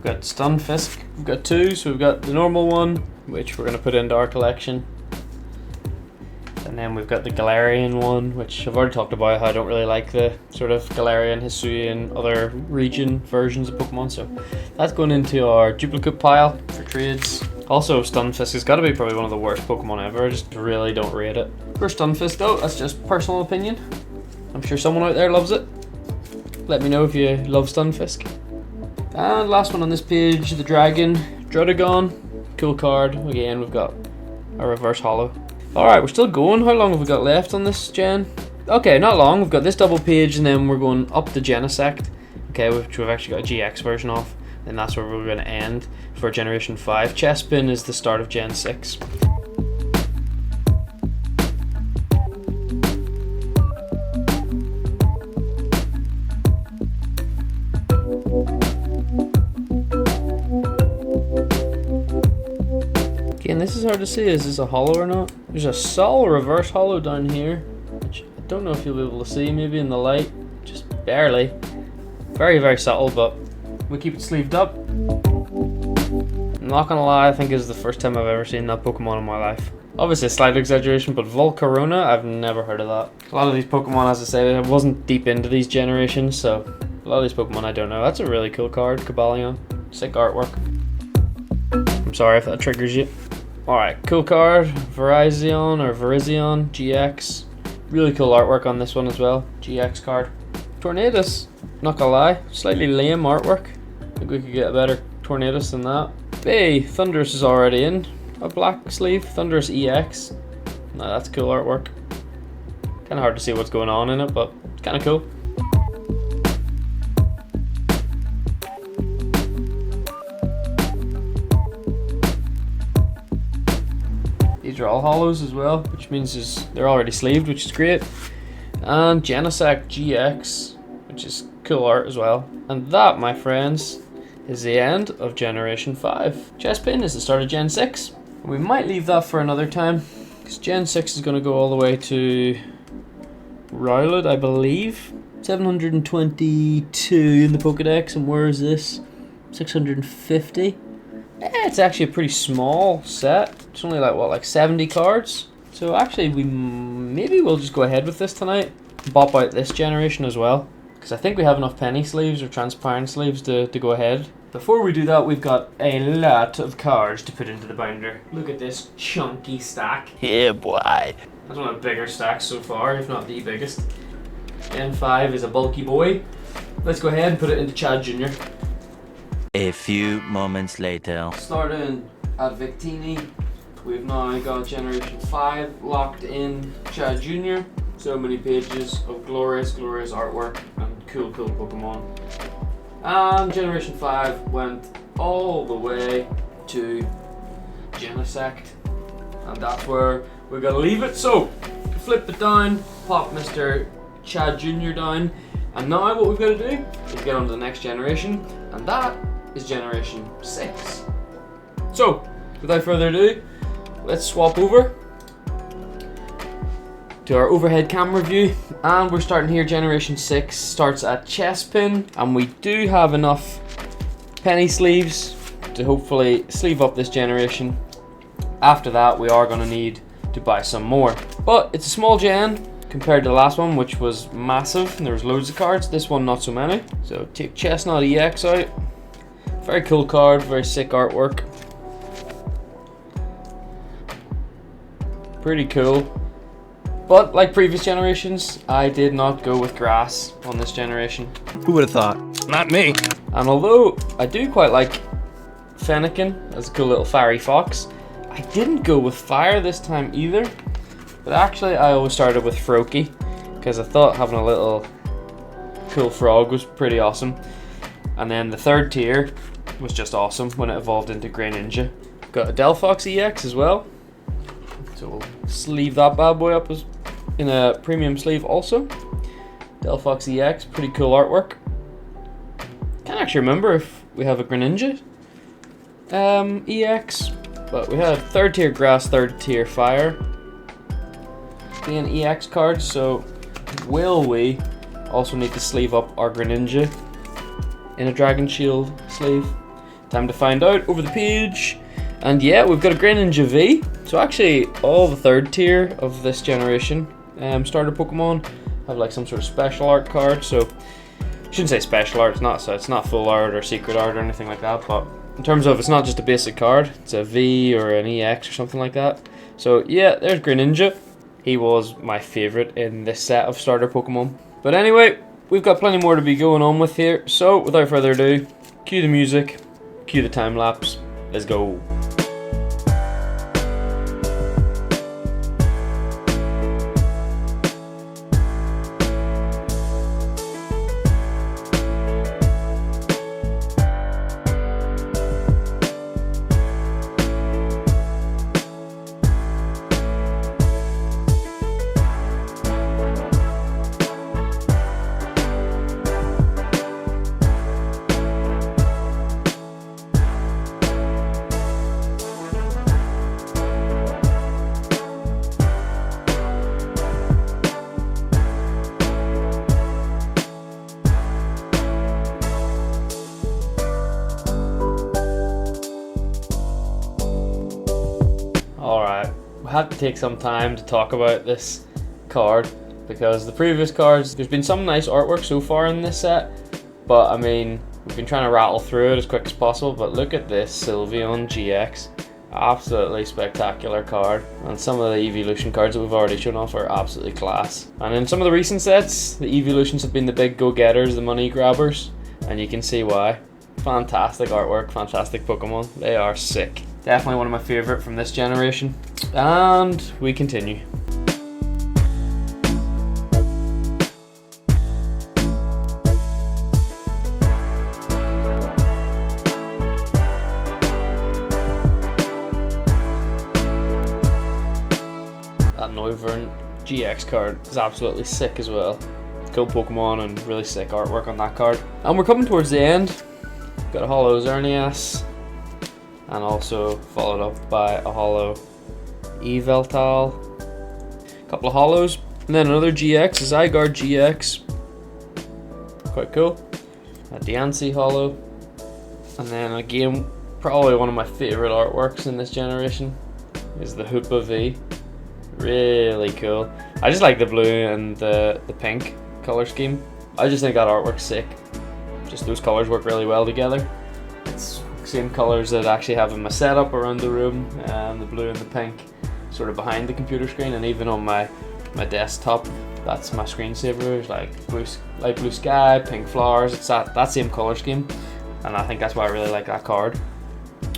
got Stunfisk, we've got two, so we've got the normal one, which we're going to put into our collection. And then we've got the Galarian one, which I've already talked about how I don't really like the sort of Galarian, Hisuian, other region versions of Pokemon, so that's going into our duplicate pile for trades. Also, Stunfisk has got to be probably one of the worst Pokemon ever. I just really don't rate it. For Stunfisk though, that's just personal opinion. I'm sure someone out there loves it. Let me know if you love Stunfisk. And last one on this page, the Dragon, Druddigon. Cool card. Again, we've got a reverse holo. Alright, we're still going. How long have we got left on this gen? Okay, not long. We've got this double page and then we're going up to Genesect. Okay, which we've actually got a GX version of. And that's where we're going to end for Generation 5. Chespin is the start of Gen 6. Again, this is hard to see. Is this a holo or not? There's a Sol reverse holo down here, which I don't know if you'll be able to see, maybe in the light, just barely. Very, very subtle, but we keep it sleeved up. I'm not gonna lie, I think this is the first time I've ever seen that Pokemon in my life. Obviously a slight exaggeration, but Volcarona, I've never heard of that. A lot of these Pokemon, as I said, I wasn't deep into these generations, so a lot of these Pokemon I don't know. That's a really cool card, Cobalion. Sick artwork. I'm sorry if that triggers you. Alright, cool card, Virizion GX. Really cool artwork on this one as well, GX card. Tornadus, not gonna lie, slightly lame artwork. I think we could get a better Tornadus than that. Hey, Thundurus is already in a black sleeve, Thundurus EX. No, that's cool artwork. Kinda hard to see what's going on in it, but it's kinda cool. These are all holos as well, which means they're already sleeved, which is great. And Genesect GX, which is cool art as well. And that, my friends, is the end of Generation 5. Chespin is the start of Gen 6. We might leave that for another time, because Gen 6 is going to go all the way to Rowlet, I believe. 722 in the Pokedex, and where is this? 650. It's actually a pretty small set. It's only like, what, like 70 cards? So actually, maybe we'll just go ahead with this tonight. Bop out this generation as well, because I think we have enough penny sleeves or transparent sleeves to go ahead. Before we do that, we've got a lot of cards to put into the binder. Look at this chunky stack. Yeah, boy. That's one of the bigger stacks so far, if not the biggest. Gen 5 is a bulky boy. Let's go ahead and put it into Chad Jr. A few moments later. Starting at Victini, we've now got Generation 5 locked in Chad Jr. So many pages of glorious, glorious artwork and cool, cool Pokemon. And Generation 5 went all the way to Genesect. And that's where we're gonna leave it. So, flip it down, pop Mr. Chad Jr. down. And now what we've got to do is get on to the next generation. And that is Generation 6. So, without further ado, let's swap over to our overhead camera view, and we're starting here. Generation 6 starts at Chespin, and we do have enough penny sleeves to hopefully sleeve up this generation. After that, we are going to need to buy some more, but it's a small gen compared to the last one, which was massive and there was loads of cards. This one, not so many. So take Chestnut EX out. Very cool card, very sick artwork. Pretty cool. But like previous generations, I did not go with grass on this generation. Who would have thought? Not me. And although I do quite like Fennekin as a cool little fiery fox, I didn't go with fire this time either. But actually I always started with Froakie, because I thought having a little cool frog was pretty awesome. And then the third tier was just awesome when it evolved into Greninja. Got a Delphox EX as well. So we'll sleeve that bad boy up as in a premium sleeve also. Delphox EX, pretty cool artwork. Can't actually remember if we have a Greninja EX, but we had third tier grass, third tier fire being EX cards. So will we also need to sleeve up our Greninja in a Dragon Shield sleeve? Time to find out over the page. And yeah, we've got a Greninja V. So actually, all the third tier of this generation starter Pokemon have like some sort of special art card. So I shouldn't say special art. It's not full art or secret art or anything like that. But in terms of, it's not just a basic card. It's a V or an EX or something like that. So yeah, there's Greninja. He was my favorite in this set of starter Pokemon. But anyway, we've got plenty more to be going on with here. So without further ado, cue the music, cue the time lapse. Let's go. Alright, we had to take some time to talk about this card, because the previous cards, there's been some nice artwork so far in this set, but I mean, we've been trying to rattle through it as quick as possible. But look at this Sylveon GX, absolutely spectacular card, and some of the evolution cards that we've already shown off are absolutely class. And in some of the recent sets, the evolutions have been the big go-getters, the money grabbers, and you can see why. Fantastic artwork, fantastic Pokemon, they are sick. Definitely one of my favorite from this generation. And we continue. That Noivern GX card is absolutely sick as well. cool Pokemon and really sick artwork on that card. And we're coming towards the end. Got a holo Xerneas, and also followed up by a holo Yveltal. A couple of holos, and then another GX, a Zygarde GX. Quite cool. A Diancie holo, and then again, probably one of my favorite artworks in this generation is the Hoopa V. Really cool. I just like the blue and the pink color scheme. I just think that artwork's sick. Just those colors work really well together. It's the same colors that I actually have in my setup around the room, the blue and the pink sort of behind the computer screen, and even on my desktop. That's my screensaver, like light blue sky, pink flowers. It's that same color scheme, and I think that's why I really like that card.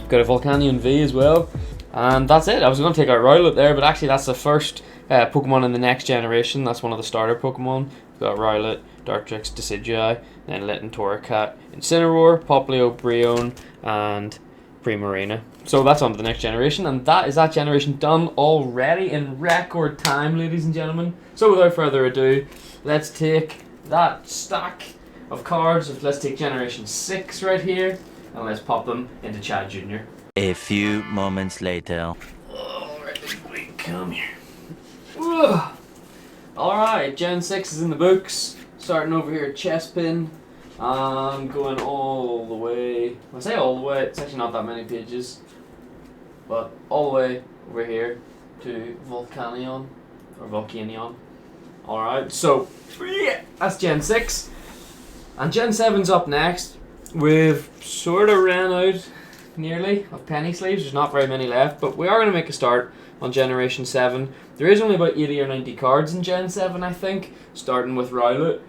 Got a Volcanion V as well, and that's it. I was going to take out Rowlet there, but actually that's the first Pokemon in the next generation. That's one of the starter Pokemon. We've got Rowlet, Dartrix, Decidueye, then Litten, Torracat, Incineroar, Popplio, Brionne, and Primarina. So that's on to the next generation, and that is that generation done already in record time, ladies and gentlemen. So without further ado, let's take that stack of cards. Let's take generation 6 right here, and let's pop them into Chad Jr. A few moments later. Alright, come here. Alright, Gen 6 is in the books. Starting over here at Chespin. I'm going all the way. When I say all the way, it's actually not that many pages. But all the way over here to Volcanion. Or Volcanion. Alright, so yeah, that's Gen 6. And Gen 7's up next. We've sort of ran out nearly of penny sleeves. There's not very many left, but we are going to make a start on Generation 7. There is only about 80 or 90 cards in Gen 7, I think, starting with Rowlet.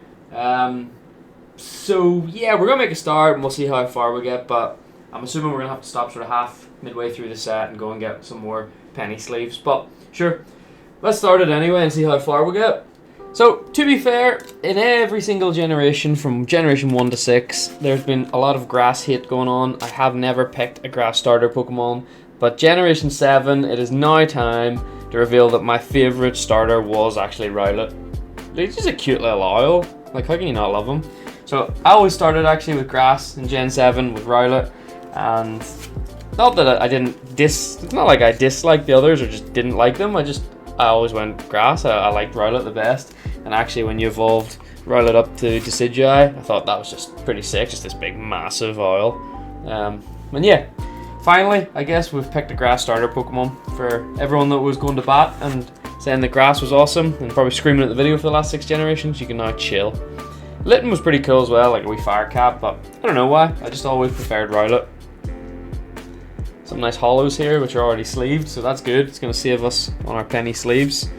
So yeah, we're going to make a start and we'll see how far we get, but I'm assuming we're going to have to stop sort of midway through the set and go and get some more penny sleeves. But sure, let's start it anyway and see how far we get. So, to be fair, in every single generation, from Generation 1 to 6, there's been a lot of grass hate going on. I have never picked a grass starter Pokemon, but Generation 7, it is now time to reveal that my favourite starter was actually Rowlet. He's just a cute little owl. Like, how can you not love him? So, I always started actually with grass in Gen 7 with Rowlet, and not that I didn't it's not like I disliked the others or just didn't like them, I always went grass. I liked Rowlet the best. And actually, when you evolved Rowlet up to Decidueye, I thought that was just pretty sick. Just this big, massive owl. And yeah, finally, I guess we've picked a grass starter Pokemon for everyone that was going to bat and saying that grass was awesome and probably screaming at the video for the last 6 generations. You can now chill. Litten was pretty cool as well, like a wee fire cap, but I don't know why. I just always preferred Rowlet. Some nice holos here, which are already sleeved, so that's good. It's going to save us on our penny sleeves.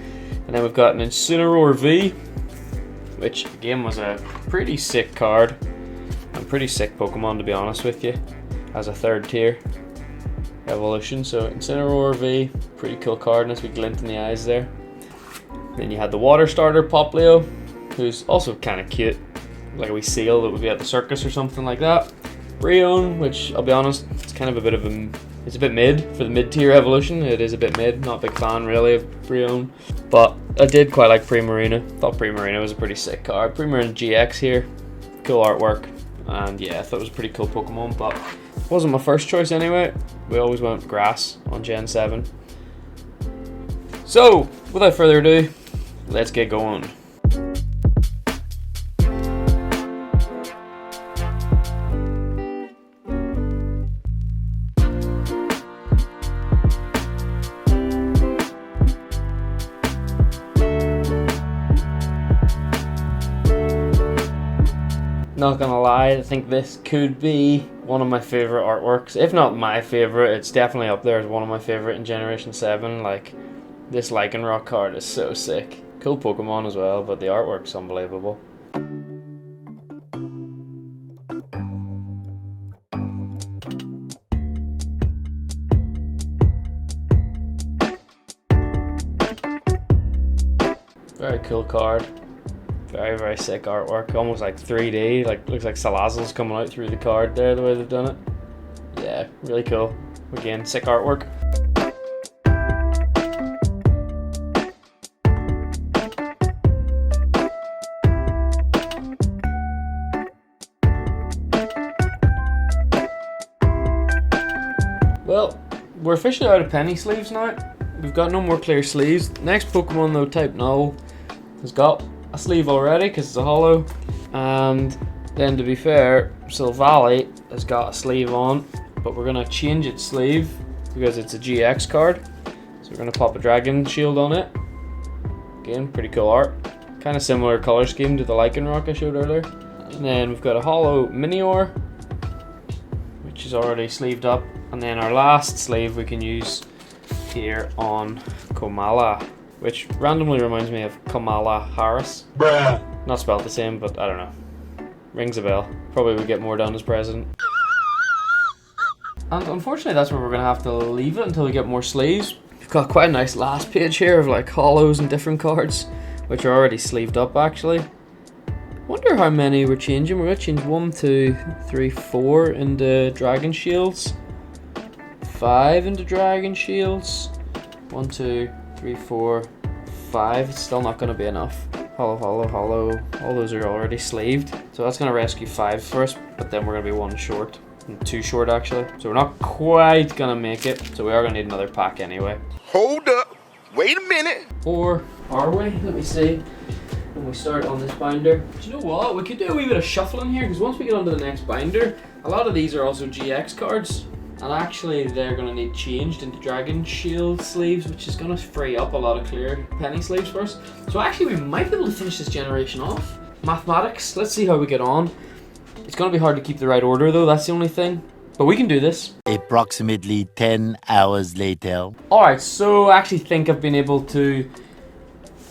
And then we've got an Incineroar V, which again was a pretty sick card. And pretty sick Pokemon, to be honest with you, as a 3rd tier evolution. So Incineroar V, pretty cool card, nice wee glint in the eyes there. Then you had the water starter Popplio, who's also kind of cute, like a wee seal that would be at the circus or something like that. Brionne, which I'll be honest, it's kind of a bit of it's a bit mid for the mid-tier evolution. It is a bit mid, not a big fan really of Brionne, but I did quite like Primarina. Thought Primarina was a pretty sick card. Primarina GX here, cool artwork, and yeah, I thought it was a pretty cool Pokemon, but it wasn't my first choice anyway. We always went grass on Gen 7. So, without further ado, let's get going. Not gonna lie, I think this could be one of my favorite artworks. If not my favorite, it's definitely up there as one of my favorite in Generation 7. Like, this Lycanroc card is so sick. Cool Pokemon as well, but the artwork's unbelievable. Very cool card. Very, very sick artwork. Almost like 3D. Like, looks like Salazzle's coming out through the card there, the way they've done it. Yeah, really cool. Again, sick artwork. we're officially out of penny sleeves now. We've got no more clear sleeves. Next Pokemon though, type Null, has got a sleeve already because it's a holo. And then to be fair, Silvally has got a sleeve on, but we're gonna change its sleeve because it's a GX card. So we're gonna pop a dragon shield on it. Again, pretty cool art. Kind of similar color scheme to the Lycanroc I showed earlier. And then we've got a holo Minior, which is already sleeved up. And then our last sleeve we can use here on Komala, which randomly reminds me of Kamala Harris. Bruh. Not spelled the same, but I don't know. Rings a bell. Probably would get more done as president. And unfortunately that's where we're gonna have to leave it until we get more sleeves. We've got quite a nice last page here of like holos and different cards, which are already sleeved up actually. Wonder how many we're changing. We're gonna change 1, 2, 3, 4 into Dragon Shields. 5 into Dragon Shields. 1, 2, 3, 4, 5. It's still not gonna be enough. Holo, holo, holo. All those are already sleeved. So that's gonna rescue 5 first, but then we're gonna be 1 short. And 2 short actually. So we're not quite gonna make it. So we are gonna need another pack anyway. Hold up. Wait a minute. Or are we? Let me see. When we start on this binder. Do you know what? We could do a wee bit of shuffling here, because once we get onto the next binder, a lot of these are also GX cards. And actually they're going to need changed into Dragon Shield sleeves, which is going to free up a lot of clear penny sleeves for us. So actually we might be able to finish this generation off. Mathematics, let's see how we get on. It's going to be hard to keep the right order though, that's the only thing. But we can do this. Approximately 10 hours later. Alright, so I actually think I've been able to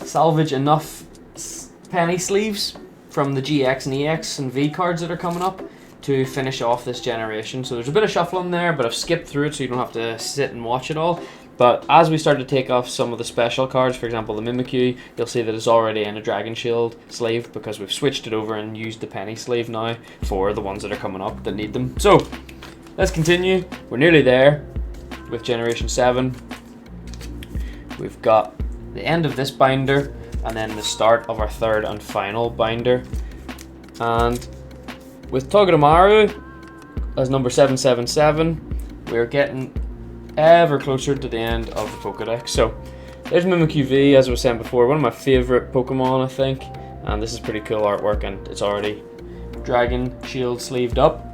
salvage enough penny sleeves from the GX and EX and V cards that are coming up to finish off this generation. So there's a bit of shuffling there, but I've skipped through it so you don't have to sit and watch it all. But as we start to take off some of the special cards, for example the Mimikyu, you'll see that it's already in a Dragon Shield sleeve because we've switched it over and used the penny sleeve now for the ones that are coming up that need them. So let's continue. We're nearly there with Generation 7. We've got the end of this binder and then the start of our third and final binder. And with Togedemaru as number 777, we're getting ever closer to the end of the Pokedex. So there's Mimikyu V, as I was saying before, one of my favourite Pokemon I think, and this is pretty cool artwork and it's already Dragon Shield sleeved up.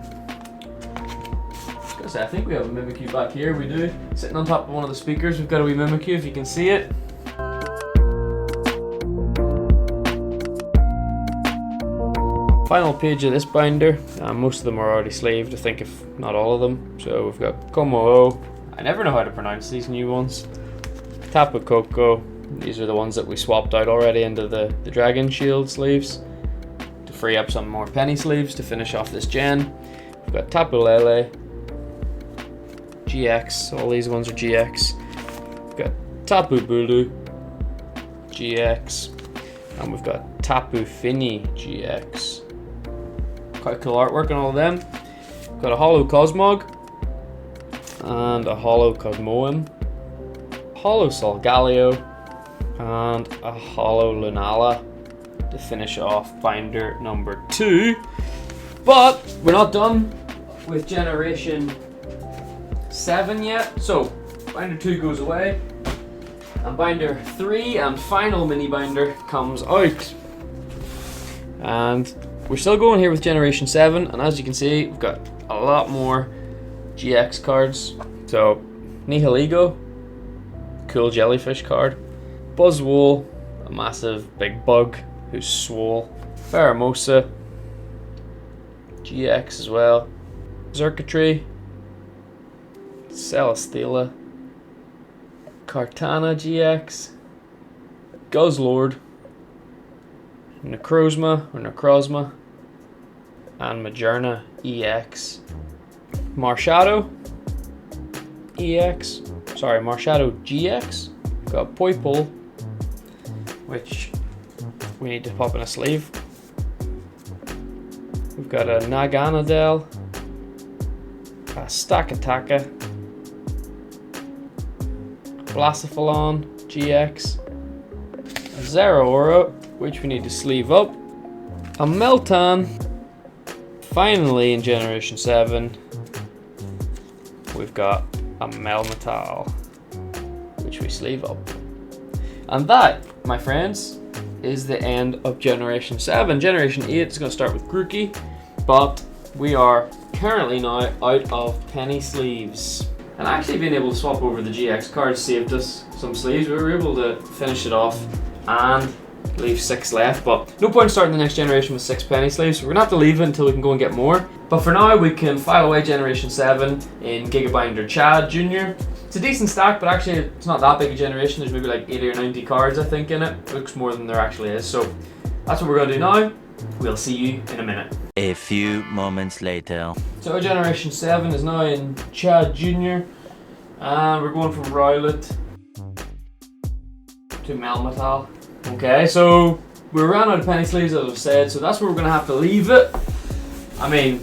I think we have a Mimikyu back here, we do. Sitting on top of one of the speakers, we've got a wee Mimikyu if you can see it. Final page of this binder, most of them are already sleeved, I think if not all of them. So we've got Komo-o, I never know how to pronounce these new ones. Tapu Koko, these are the ones that we swapped out already into the Dragon Shield sleeves to free up some more penny sleeves to finish off this gen. We've got Tapu Lele, GX, all these ones are GX. We've got Tapu Bulu, GX, and we've got Tapu Fini, GX. Quite cool artwork on all of them. We've got a holo Cosmog and a holo Cosmoem, holo Solgaleo, and a holo Lunala to finish off binder number 2. But we're not done with Generation 7 yet. So binder 2 goes away and binder 3 and final mini binder comes out. And we're still going here with Generation 7, and as you can see, we've got a lot more GX cards. So, Nihiligo, cool jellyfish card. Buzzwole, a massive big bug who's swole. Pheromosa, GX as well. Xurkitree, Celesteela, Kartana GX, Guzzlord, Necrozma, and Majerna EX. Marshadow EX, sorry, Marshadow GX. We've got Poipole, which we need to pop in a sleeve. We've got a Naganadel, a Stakataka, Blacephalon GX, a Zeraora, which we need to sleeve up, a Meltan. Finally in Generation 7, we've got a Melmetal, which we sleeve up. And that, my friends, is the end of Generation 7. Generation 8 is going to start with Grookey, but we are currently now out of penny sleeves. And actually being able to swap over the GX cards saved us some sleeves. We were able to finish it off and leave 6 left, but no point starting the next generation with 6 penny sleeves, so we're gonna have to leave it until we can go and get more. But for now, we can file away Generation 7 in Gigabinder Chad Jr. It's a decent stack, but actually it's not that big a generation. There's maybe like 80 or 90 cards, I think, in it. It looks more than there actually is, so that's what we're gonna do now. We'll see you in a minute. A few moments later. So our Generation 7 is now in Chad Jr. And we're going from Rowlet to Melmetal. Okay, so we ran out of penny sleeves, as I've said, so that's where we're going to have to leave it. I mean,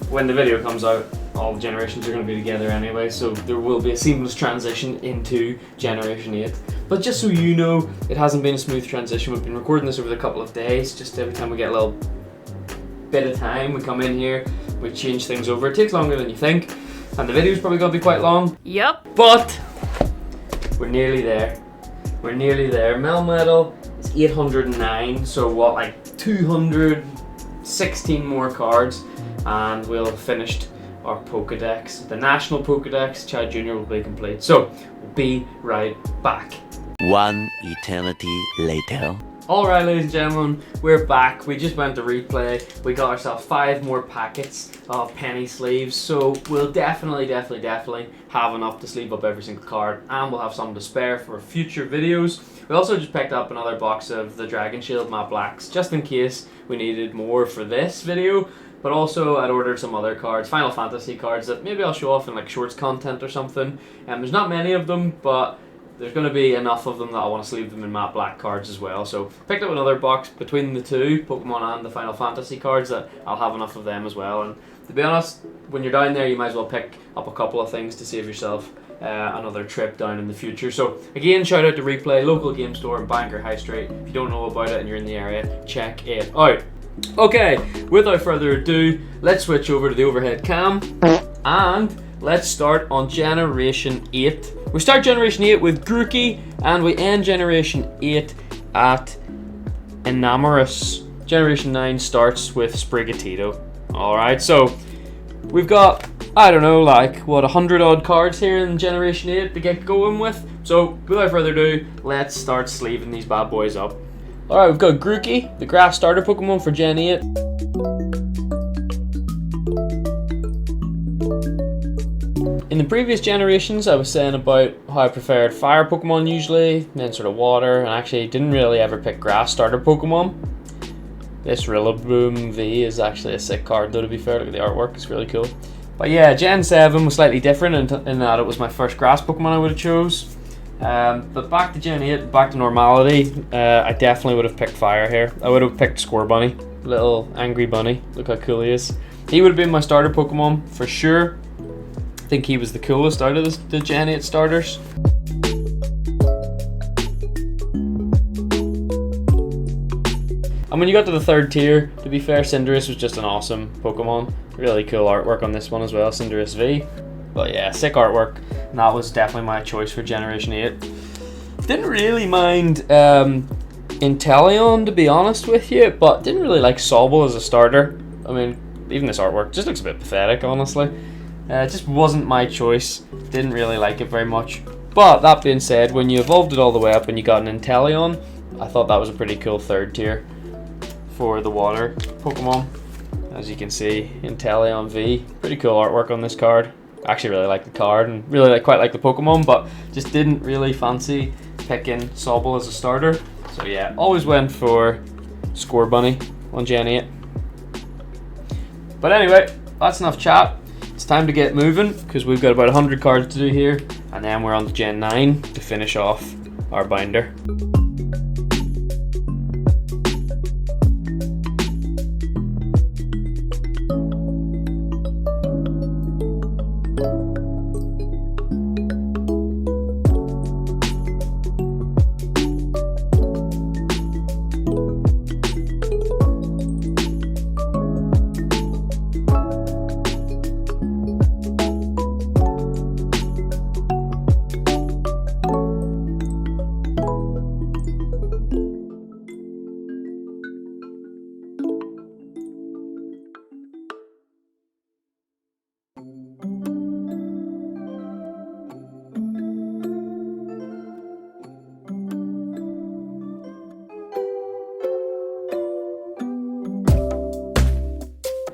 when the video comes out, all the generations are going to be together anyway, so there will be a seamless transition into Generation 8. But just so you know, it hasn't been a smooth transition. We've been recording this over the couple of days. Just every time we get a little bit of time, we come in here, we change things over. It takes longer than you think, and the video's probably going to be quite long. Yep. But we're nearly there. We're nearly there. Melmetal is 809, so what, like 216 more cards, and we'll have finished our Pokedex. The national Pokedex, Chad Jr. will be complete. So we'll be right back. One eternity later. Alright, ladies and gentlemen, we're back. We just went to replay. We got ourselves 5 more packets of penny sleeves, so we'll definitely have enough to sleeve up every single card, and we'll have some to spare for future videos. We also just picked up another box of the Dragon Shield Matte Blacks, just in case we needed more for this video, but also I'd ordered some other cards, Final Fantasy cards, that maybe I'll show off in like shorts content or something. There's not many of them, but there's going to be enough of them that I want to sleeve them in matte black cards as well. So picked up another box between the two, Pokemon and the Final Fantasy cards, that I'll have enough of them as well. And to be honest, when you're down there, you might as well pick up a couple of things to save yourself another trip down in the future. So again, shout out to Replay, local game store in Bangor High Street. If you don't know about it and you're in the area, check it out. Okay, without further ado, let's switch over to the overhead cam and let's start on Generation 8. We start Generation 8 with Grookey, and we end Generation 8 at Enamorous. Generation 9 starts with Sprigatito. Alright, so we've got, I don't know, like, what, 100 odd cards here in Generation 8 to get going with. So, without further ado, let's start sleeving these bad boys up. Alright, we've got Grookey, the grass starter Pokemon for Gen 8. In the previous generations, I was saying about how I preferred fire Pokemon usually, then sort of water, and actually didn't really ever pick grass starter Pokemon. This Rillaboom V is actually a sick card though, to be fair. Look at the artwork, it's really cool. But yeah, Gen 7 was slightly different in that it was my first grass Pokemon I would have chose. But back to Gen 8, back to normality, I definitely would have picked fire here. I would have picked Scorbunny, little angry bunny. Look how cool he is. He would have been my starter Pokemon for sure. I think he was the coolest out of the Gen 8 starters. And when you got to the third tier, to be fair, Cinderace was just an awesome Pokemon. Really cool artwork on this one as well, Cinderace V. But yeah, sick artwork. And that was definitely my choice for Generation 8. Didn't really mind Inteleon, to be honest with you, but didn't really like Sobble as a starter. I mean, even this artwork just looks a bit pathetic, honestly. It just wasn't my choice. Didn't really like it very much. But that being said, when you evolved it all the way up and you got an Inteleon, I thought that was a pretty cool third tier for the water Pokemon. As you can see, Inteleon V. Pretty cool artwork on this card. I actually really like the card and really quite like the Pokemon, but just didn't really fancy picking Sobble as a starter. So yeah, always went for Scorbunny on Gen 8. But anyway, that's enough chat. It's time to get moving because we've got about 100 cards to do here, and then we're on to Gen 9 to finish off our binder.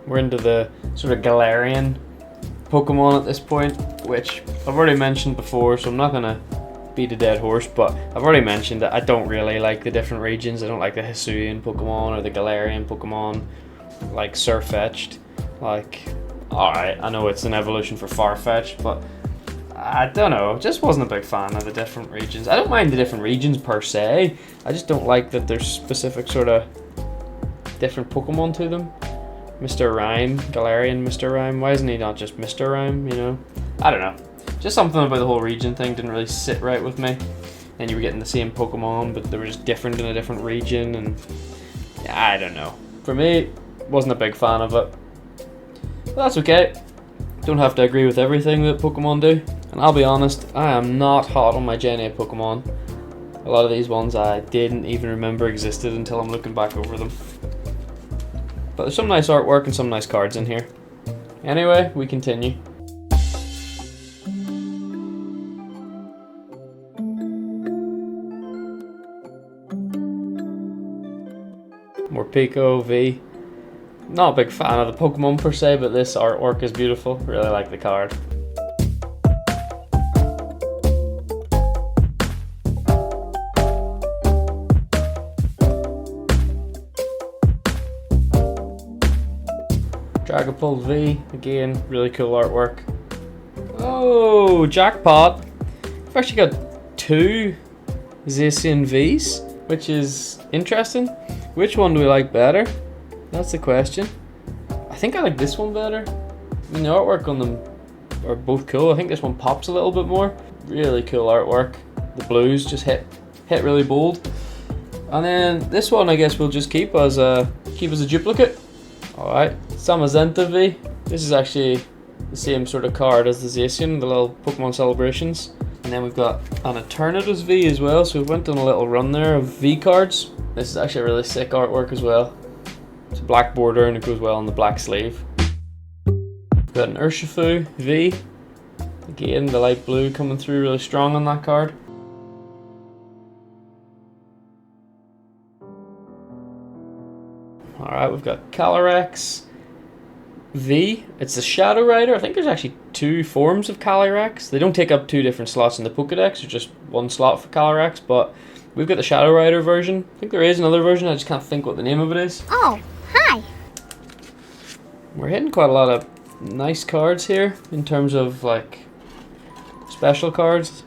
We're into the sort of Galarian Pokemon at this point, which I've already mentioned before, so I'm not gonna beat a dead horse, but I've already mentioned that I don't really like the different regions. I don't like the Hisuian Pokemon or the Galarian Pokemon, like Sirfetch'd. Like, alright, I know it's an evolution for Farfetch'd, but I don't know, just wasn't a big fan of the different regions. I don't mind the different regions per se, I just don't like that there's specific sort of different Pokemon to them. Mr. Rhyme, Galarian Mr. Rhyme, why isn't he not just Mr. Rhyme, you know? I don't know. Just something about the whole region thing didn't really sit right with me. And you were getting the same Pokemon, but they were just different in a different region, and yeah, I don't know. For me, wasn't a big fan of it. But that's okay. Don't have to agree with everything that Pokemon do. And I'll be honest, I am not hot on my Gen 8 Pokemon. A lot of these ones I didn't even remember existed until I'm looking back over them. But there's some nice artwork and some nice cards in here. Anyway, we continue. More Pico, V. Not a big fan of the Pokemon per se, but this artwork is beautiful. Really like the card. Dragapult V, again, really cool artwork. Oh, jackpot! I've actually got 2 Zacian Vs, which is interesting. Which one do we like better? That's the question. I think I like this one better. I mean, the artwork on them are both cool. I think this one pops a little bit more. Really cool artwork. The blues just hit really bold. And then this one I guess we'll just keep as a duplicate. Alright, Samazenta V. This is actually the same sort of card as the Zacian, the little Pokemon celebrations. And then we've got an Eternatus V as well, so we went on a little run there of V cards. This is actually a really sick artwork as well. It's a black border and it goes well on the black sleeve. We've got an Urshifu V. Again, the light blue coming through really strong on that card. Alright, we've got Calyrex V. It's a Shadow Rider. I think there's actually 2 forms of Calyrex. They don't take up 2 different slots in the Pokedex, or just 1 slot for Calyrex, but we've got the Shadow Rider version. I think there is another version, I just can't think what the name of it is. Oh, hi. We're hitting quite a lot of nice cards here in terms of like special cards.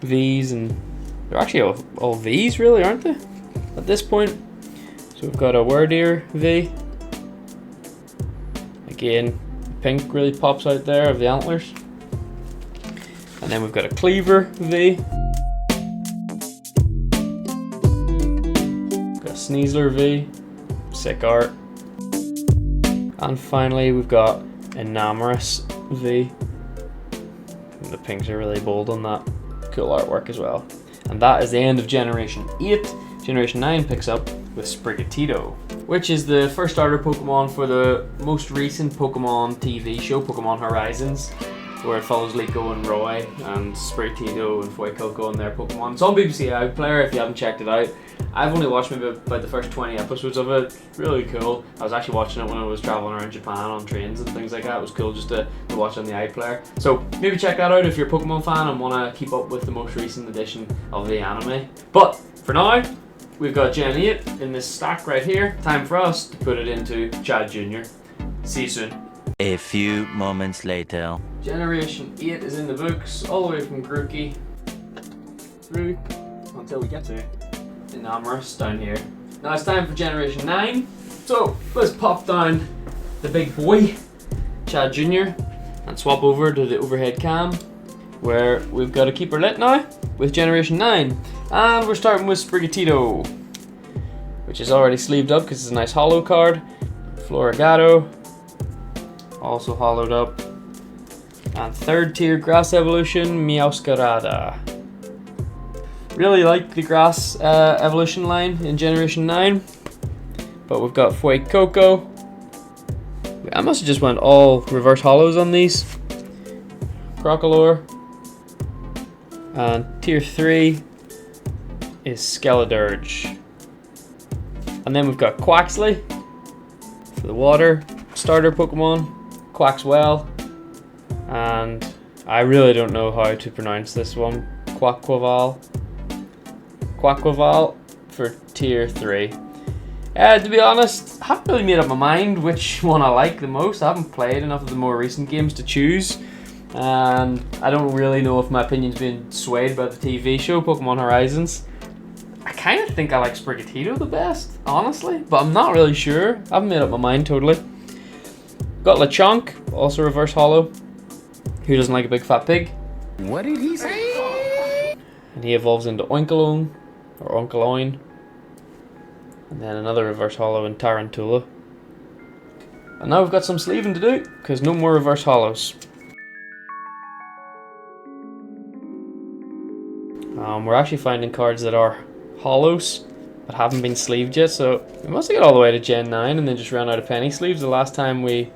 Vs, and they're actually all Vs really, aren't they? At this point. So we've got a Wordeer V. Again, pink really pops out there of the antlers. And then we've got a Cleaver V. Got a Sneasler V. Sick art. And finally we've got Enamorous V. And the pinks are really bold on that. Cool artwork as well. And that is the end of Generation 8. Generation 9 picks up with Sprigatito, which is the first starter Pokemon for the most recent Pokemon TV show, Pokemon Horizons, where it follows Liko and Roy and Sprigatito and Fuecoco and their Pokemon. It's on BBC iPlayer if you haven't checked it out. I've only watched maybe about the first 20 episodes of it. Really cool. I was actually watching it when I was traveling around Japan on trains and things like that. It was cool just to watch on the iPlayer. So maybe check that out if you're a Pokemon fan and want to keep up with the most recent edition of the anime. But for now, we've got Gen 8 in this stack right here. Time for us to put it into Chad Jr. See you soon. A few moments later. Generation 8 is in the books, all the way from Grookey through until we get to Enamorous down here. Now it's time for Generation 9. So let's pop down the big boy, Chad Jr., and swap over to the overhead cam, where we've got a keeper lit now with Generation 9. And we're starting with Sprigatito, which is already sleeved up because it's a nice hollow card. Florigato, also hollowed up. And third tier Grass Evolution, Meowscarada. Really like the Grass Evolution line in Generation 9. But we've got Fuecoco. I must have just went all reverse hollows on these. Crocalor. And tier 3 is Skeledirge. And then we've got Quaxley for the water. starter Pokemon, Quaxwell, and I really don't know how to pronounce this one, Quaquaval for tier 3. To be honest, I haven't really made up my mind which one I like the most. I haven't played enough of the more recent games to choose, and I don't really know if my opinion's been swayed by the TV show Pokemon Horizons. I kind of think I like Sprigatito the best, honestly, but I'm not really sure. I haven't made up my mind totally. Got Lechonk, also reverse holo. Who doesn't like a big fat pig? What did he say? And he evolves into Oinkologne, or Onkologne. And then another reverse holo in Tarantula. And now we've got some sleeving to do, because no more reverse holos. We're actually finding cards that are holos, but haven't been sleeved yet, so we must have got all the way to Gen 9 and then just ran out of penny sleeves the last time we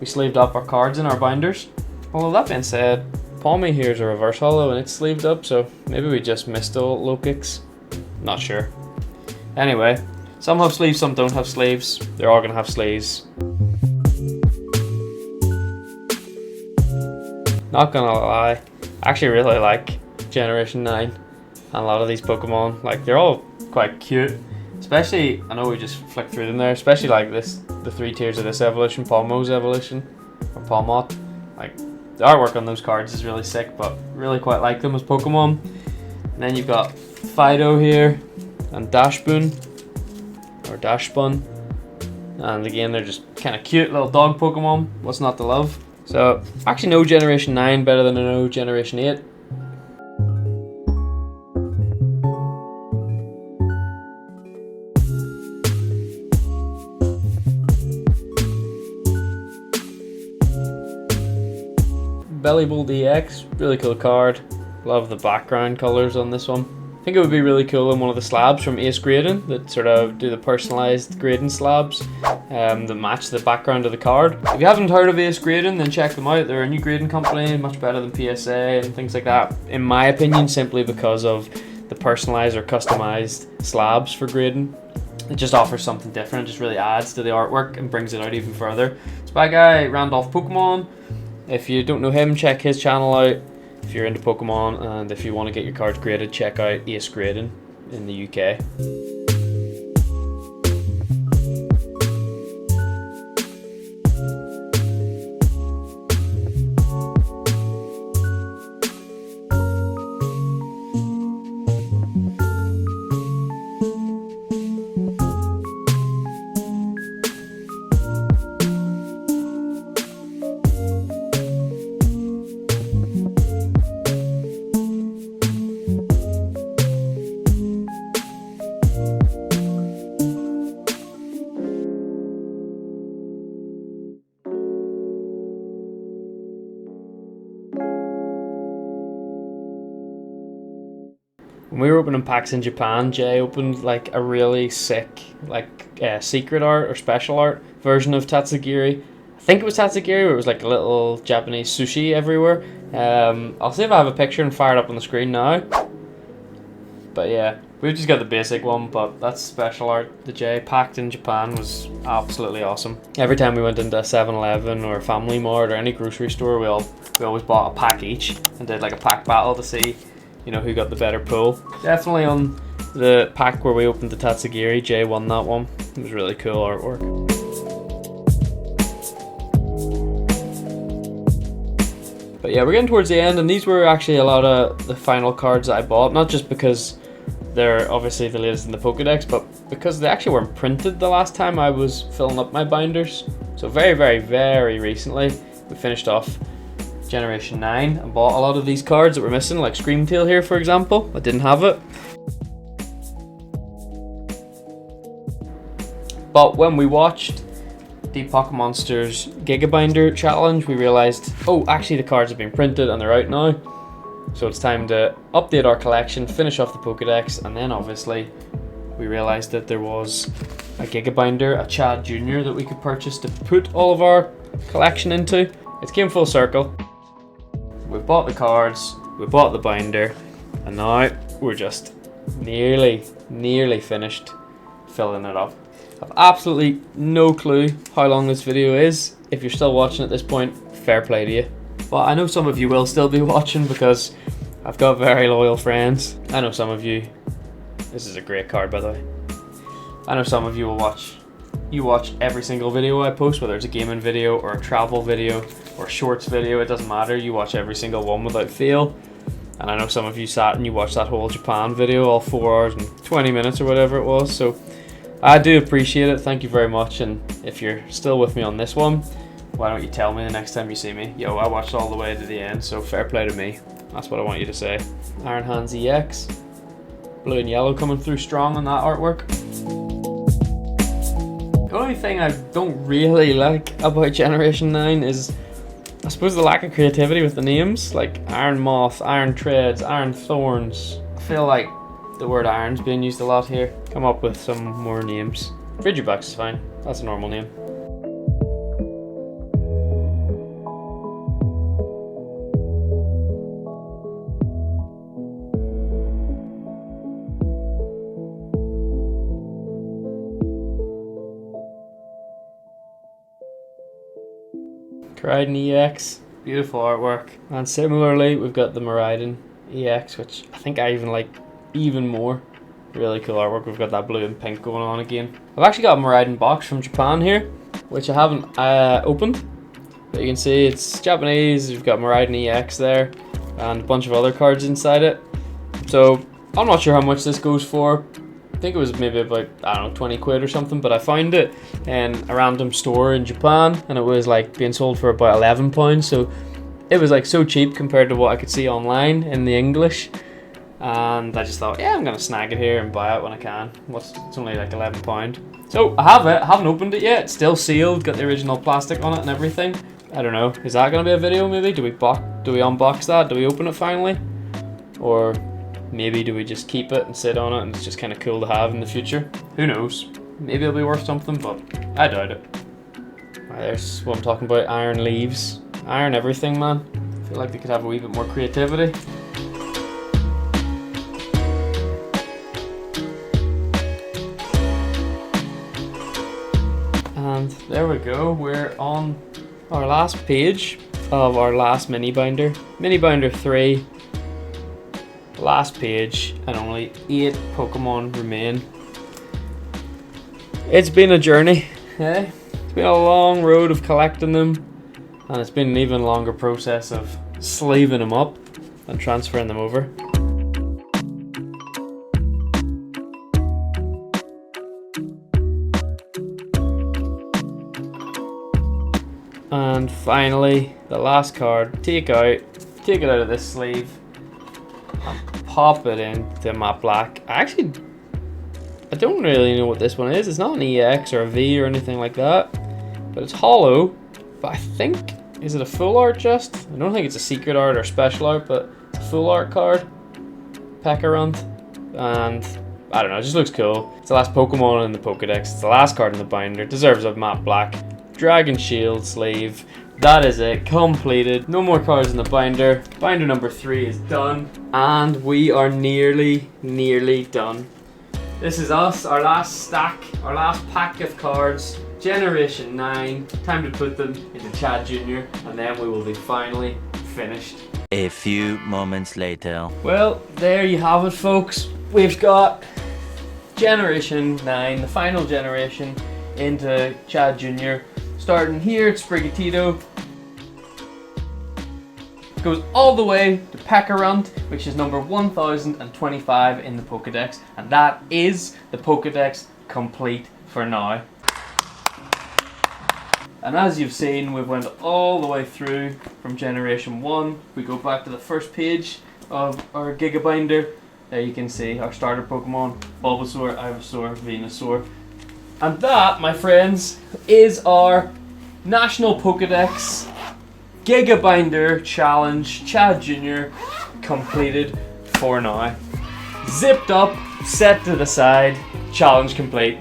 sleeved up our cards in our binders. Although that being said, Palmy here is a reverse holo and it's sleeved up, so maybe we just missed a low kicks. Not sure. Anyway, some have sleeves, some don't have sleeves. They're all gonna have sleeves. Not gonna lie, I actually really like Generation 9 and a lot of these Pokemon. Like, they're all quite cute. Especially, I know we just flicked through them there, especially like this, the 3 tiers of this evolution, Palmo's evolution, or Palmot. Like, the artwork on those cards is really sick, but really quite like them as Pokemon. And then you've got Fido here, and Dashboon, or Dashbun. And again, they're just kind of cute little dog Pokemon. What's not to love? So, actually no Generation 9 better than I know Generation 8. Bellybull DX, really cool card. Love the background colours on this one. I think it would be really cool in one of the slabs from Ace Grading that sort of do the personalised grading slabs that match the background of the card. If you haven't heard of Ace Grading, then check them out. They're a new grading company, much better than PSA and things like that, in my opinion, simply because of the personalised or customised slabs for grading. It just offers something different, it just really adds to the artwork and brings it out even further. It's by a guy, Randolph Pokemon. If you don't know him, check his channel out if you're into Pokemon, and if you want to get your cards graded, check out Ace Grading in the UK. When we were opening packs in Japan, Jay opened like a really sick, like secret art or special art version of Tatsugiri. I think it was Tatsugiri, where it was like a little Japanese sushi everywhere. I'll see if I have a picture and fire it up on the screen now. But yeah, we've just got the basic one, but that's special art. The Jay packed in Japan was absolutely awesome. Every time we went into a 7-Eleven or a Family Mart or any grocery store, we always bought a pack each and did like a pack battle to see, you know, who got the better pull. Definitely on the pack where we opened the Tatsugiri, Jay won that one. It was really cool artwork. But yeah, we're getting towards the end, and these were actually a lot of the final cards that I bought, not just because they're obviously the latest in the Pokédex, but because they actually weren't printed the last time I was filling up my binders. So very, very, very recently, we finished off Generation 9 and bought a lot of these cards that were missing, like Screamtail here, for example. I didn't have it. But when we watched the Pokemonsters Gigabinder challenge, we realized, oh, actually the cards have been printed and they're out now. So it's time to update our collection, finish off the Pokedex, and then obviously we realized that there was a Gigabinder, a Chad Jr. that we could purchase to put all of our collection into. It came full circle. We bought the cards, we bought the binder, and now we're just nearly finished filling it up. I've absolutely no clue how long this video is. If you're still watching at this point, fair play to you. But I know some of you will still be watching because I've got very loyal friends. I know some of you, this is a great card by the way. I know some of you will watch. You watch every single video I post, whether it's a gaming video or a travel video or a shorts video, it doesn't matter. You watch every single one without fail. And I know some of you sat and you watched that whole Japan video, all 4 hours and 20 minutes or whatever it was. So I do appreciate it. Thank you very much. And if you're still with me on this one, why don't you tell me the next time you see me? Yo, I watched all the way to the end, so fair play to me. That's what I want you to say. Iron Hands EX. Blue and yellow coming through strong on that artwork. The only thing I don't really like about Generation 9 is, I suppose, the lack of creativity with the names. Like Iron Moth, Iron Treads, Iron Thorns. I feel like the word iron's being used a lot here. Come up with some more names. Frigibax is fine. That's a normal name. Miraidon EX, beautiful artwork. And similarly, we've got the Miraidon EX, which I think I even like even more. Really cool artwork. We've got that blue and pink going on again. I've actually got a Miraidon box from Japan here, which I haven't opened. But you can see it's Japanese. We've got Miraidon EX there and a bunch of other cards inside it. So I'm not sure how much this goes for. I think it was maybe about, I don't know, 20 quid or something, but I found it in a random store in Japan and it was like being sold for about £11, so it was like so cheap compared to what I could see online in the English, and I just thought, yeah, I'm gonna snag it here and buy it when I can. It's only like £11. So I have it, I haven't opened it yet, it's still sealed, got the original plastic on it and everything. I don't know, is that gonna be a video maybe? Do we unbox that? Do we open it finally? Or maybe do we just keep it and sit on it and it's just kind of cool to have in the future? Who knows? Maybe it'll be worth something, but I doubt it. Right, there's what I'm talking about, iron leaves. Iron everything, man. I feel like they could have a wee bit more creativity. And there we go, we're on our last page of our last mini binder. Mini binder 3. Last page, and only 8 Pokemon remain. It's been a journey, eh? It's been a long road of collecting them, and it's been an even longer process of sleeving them up and transferring them over. And finally, the last card. Take it out of this sleeve. Pop it into matte black. I don't really know what this one is. It's not an EX or a V or anything like that, but it's hollow. But I think, is it a full art just? I don't think it's a secret art or special art, but it's a full art card. Pekarunt, and I don't know, it just looks cool. It's the last Pokemon in the Pokedex. It's the last card in the binder. It deserves a matte black. Dragon Shield sleeve. That is it, completed. No more cards in the binder. Binder number 3 is done. And we are nearly done. This is us, our last stack, our last pack of cards. Generation 9. Time to put them into Chad Jr. and then we will be finally finished. A few moments later. Well, there you have it, folks. We've got Generation 9, the final generation, into Chad Jr. Starting here at Sprigatito. Goes all the way to Pekarunt, which is number 1025 in the Pokedex, and that is the Pokedex complete for now. And as you've seen, we've went all the way through from Generation 1. We go back to the first page of our Gigabinder. There you can see our starter Pokemon, Bulbasaur, Ivysaur, Venusaur. And that, my friends, is our National Pokedex Gigabinder Challenge Chad Jr. completed for now. Zipped up, set to the side, challenge complete.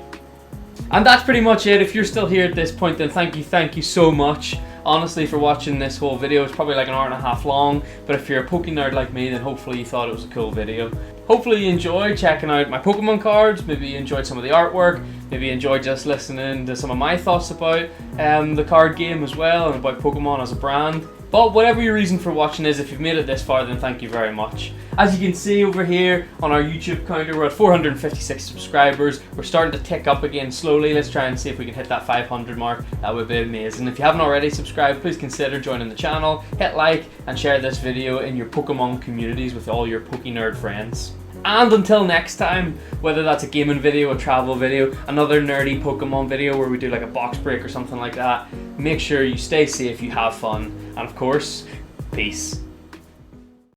And that's pretty much it. If you're still here at this point, then thank you so much. honestly, for watching this whole video. It's probably like an hour and a half long, but if you're a PokeNerd like me, then hopefully you thought it was a cool video. Hopefully you enjoyed checking out my Pokemon cards, maybe you enjoyed some of the artwork, maybe you enjoyed just listening to some of my thoughts about the card game as well, and about Pokemon as a brand. But whatever your reason for watching is, if you've made it this far, then thank you very much. As you can see over here on our YouTube counter, we're at 456 subscribers. We're starting to tick up again slowly. Let's try and see if we can hit that 500 mark. That would be amazing. If you haven't already subscribed, please consider joining the channel. Hit like and share this video in your Pokemon communities with all your PokeNerd friends. And until next time, whether that's a gaming video, a travel video, another nerdy Pokemon video where we do like a box break or something like that, make sure you stay safe, you have fun, and of course, peace.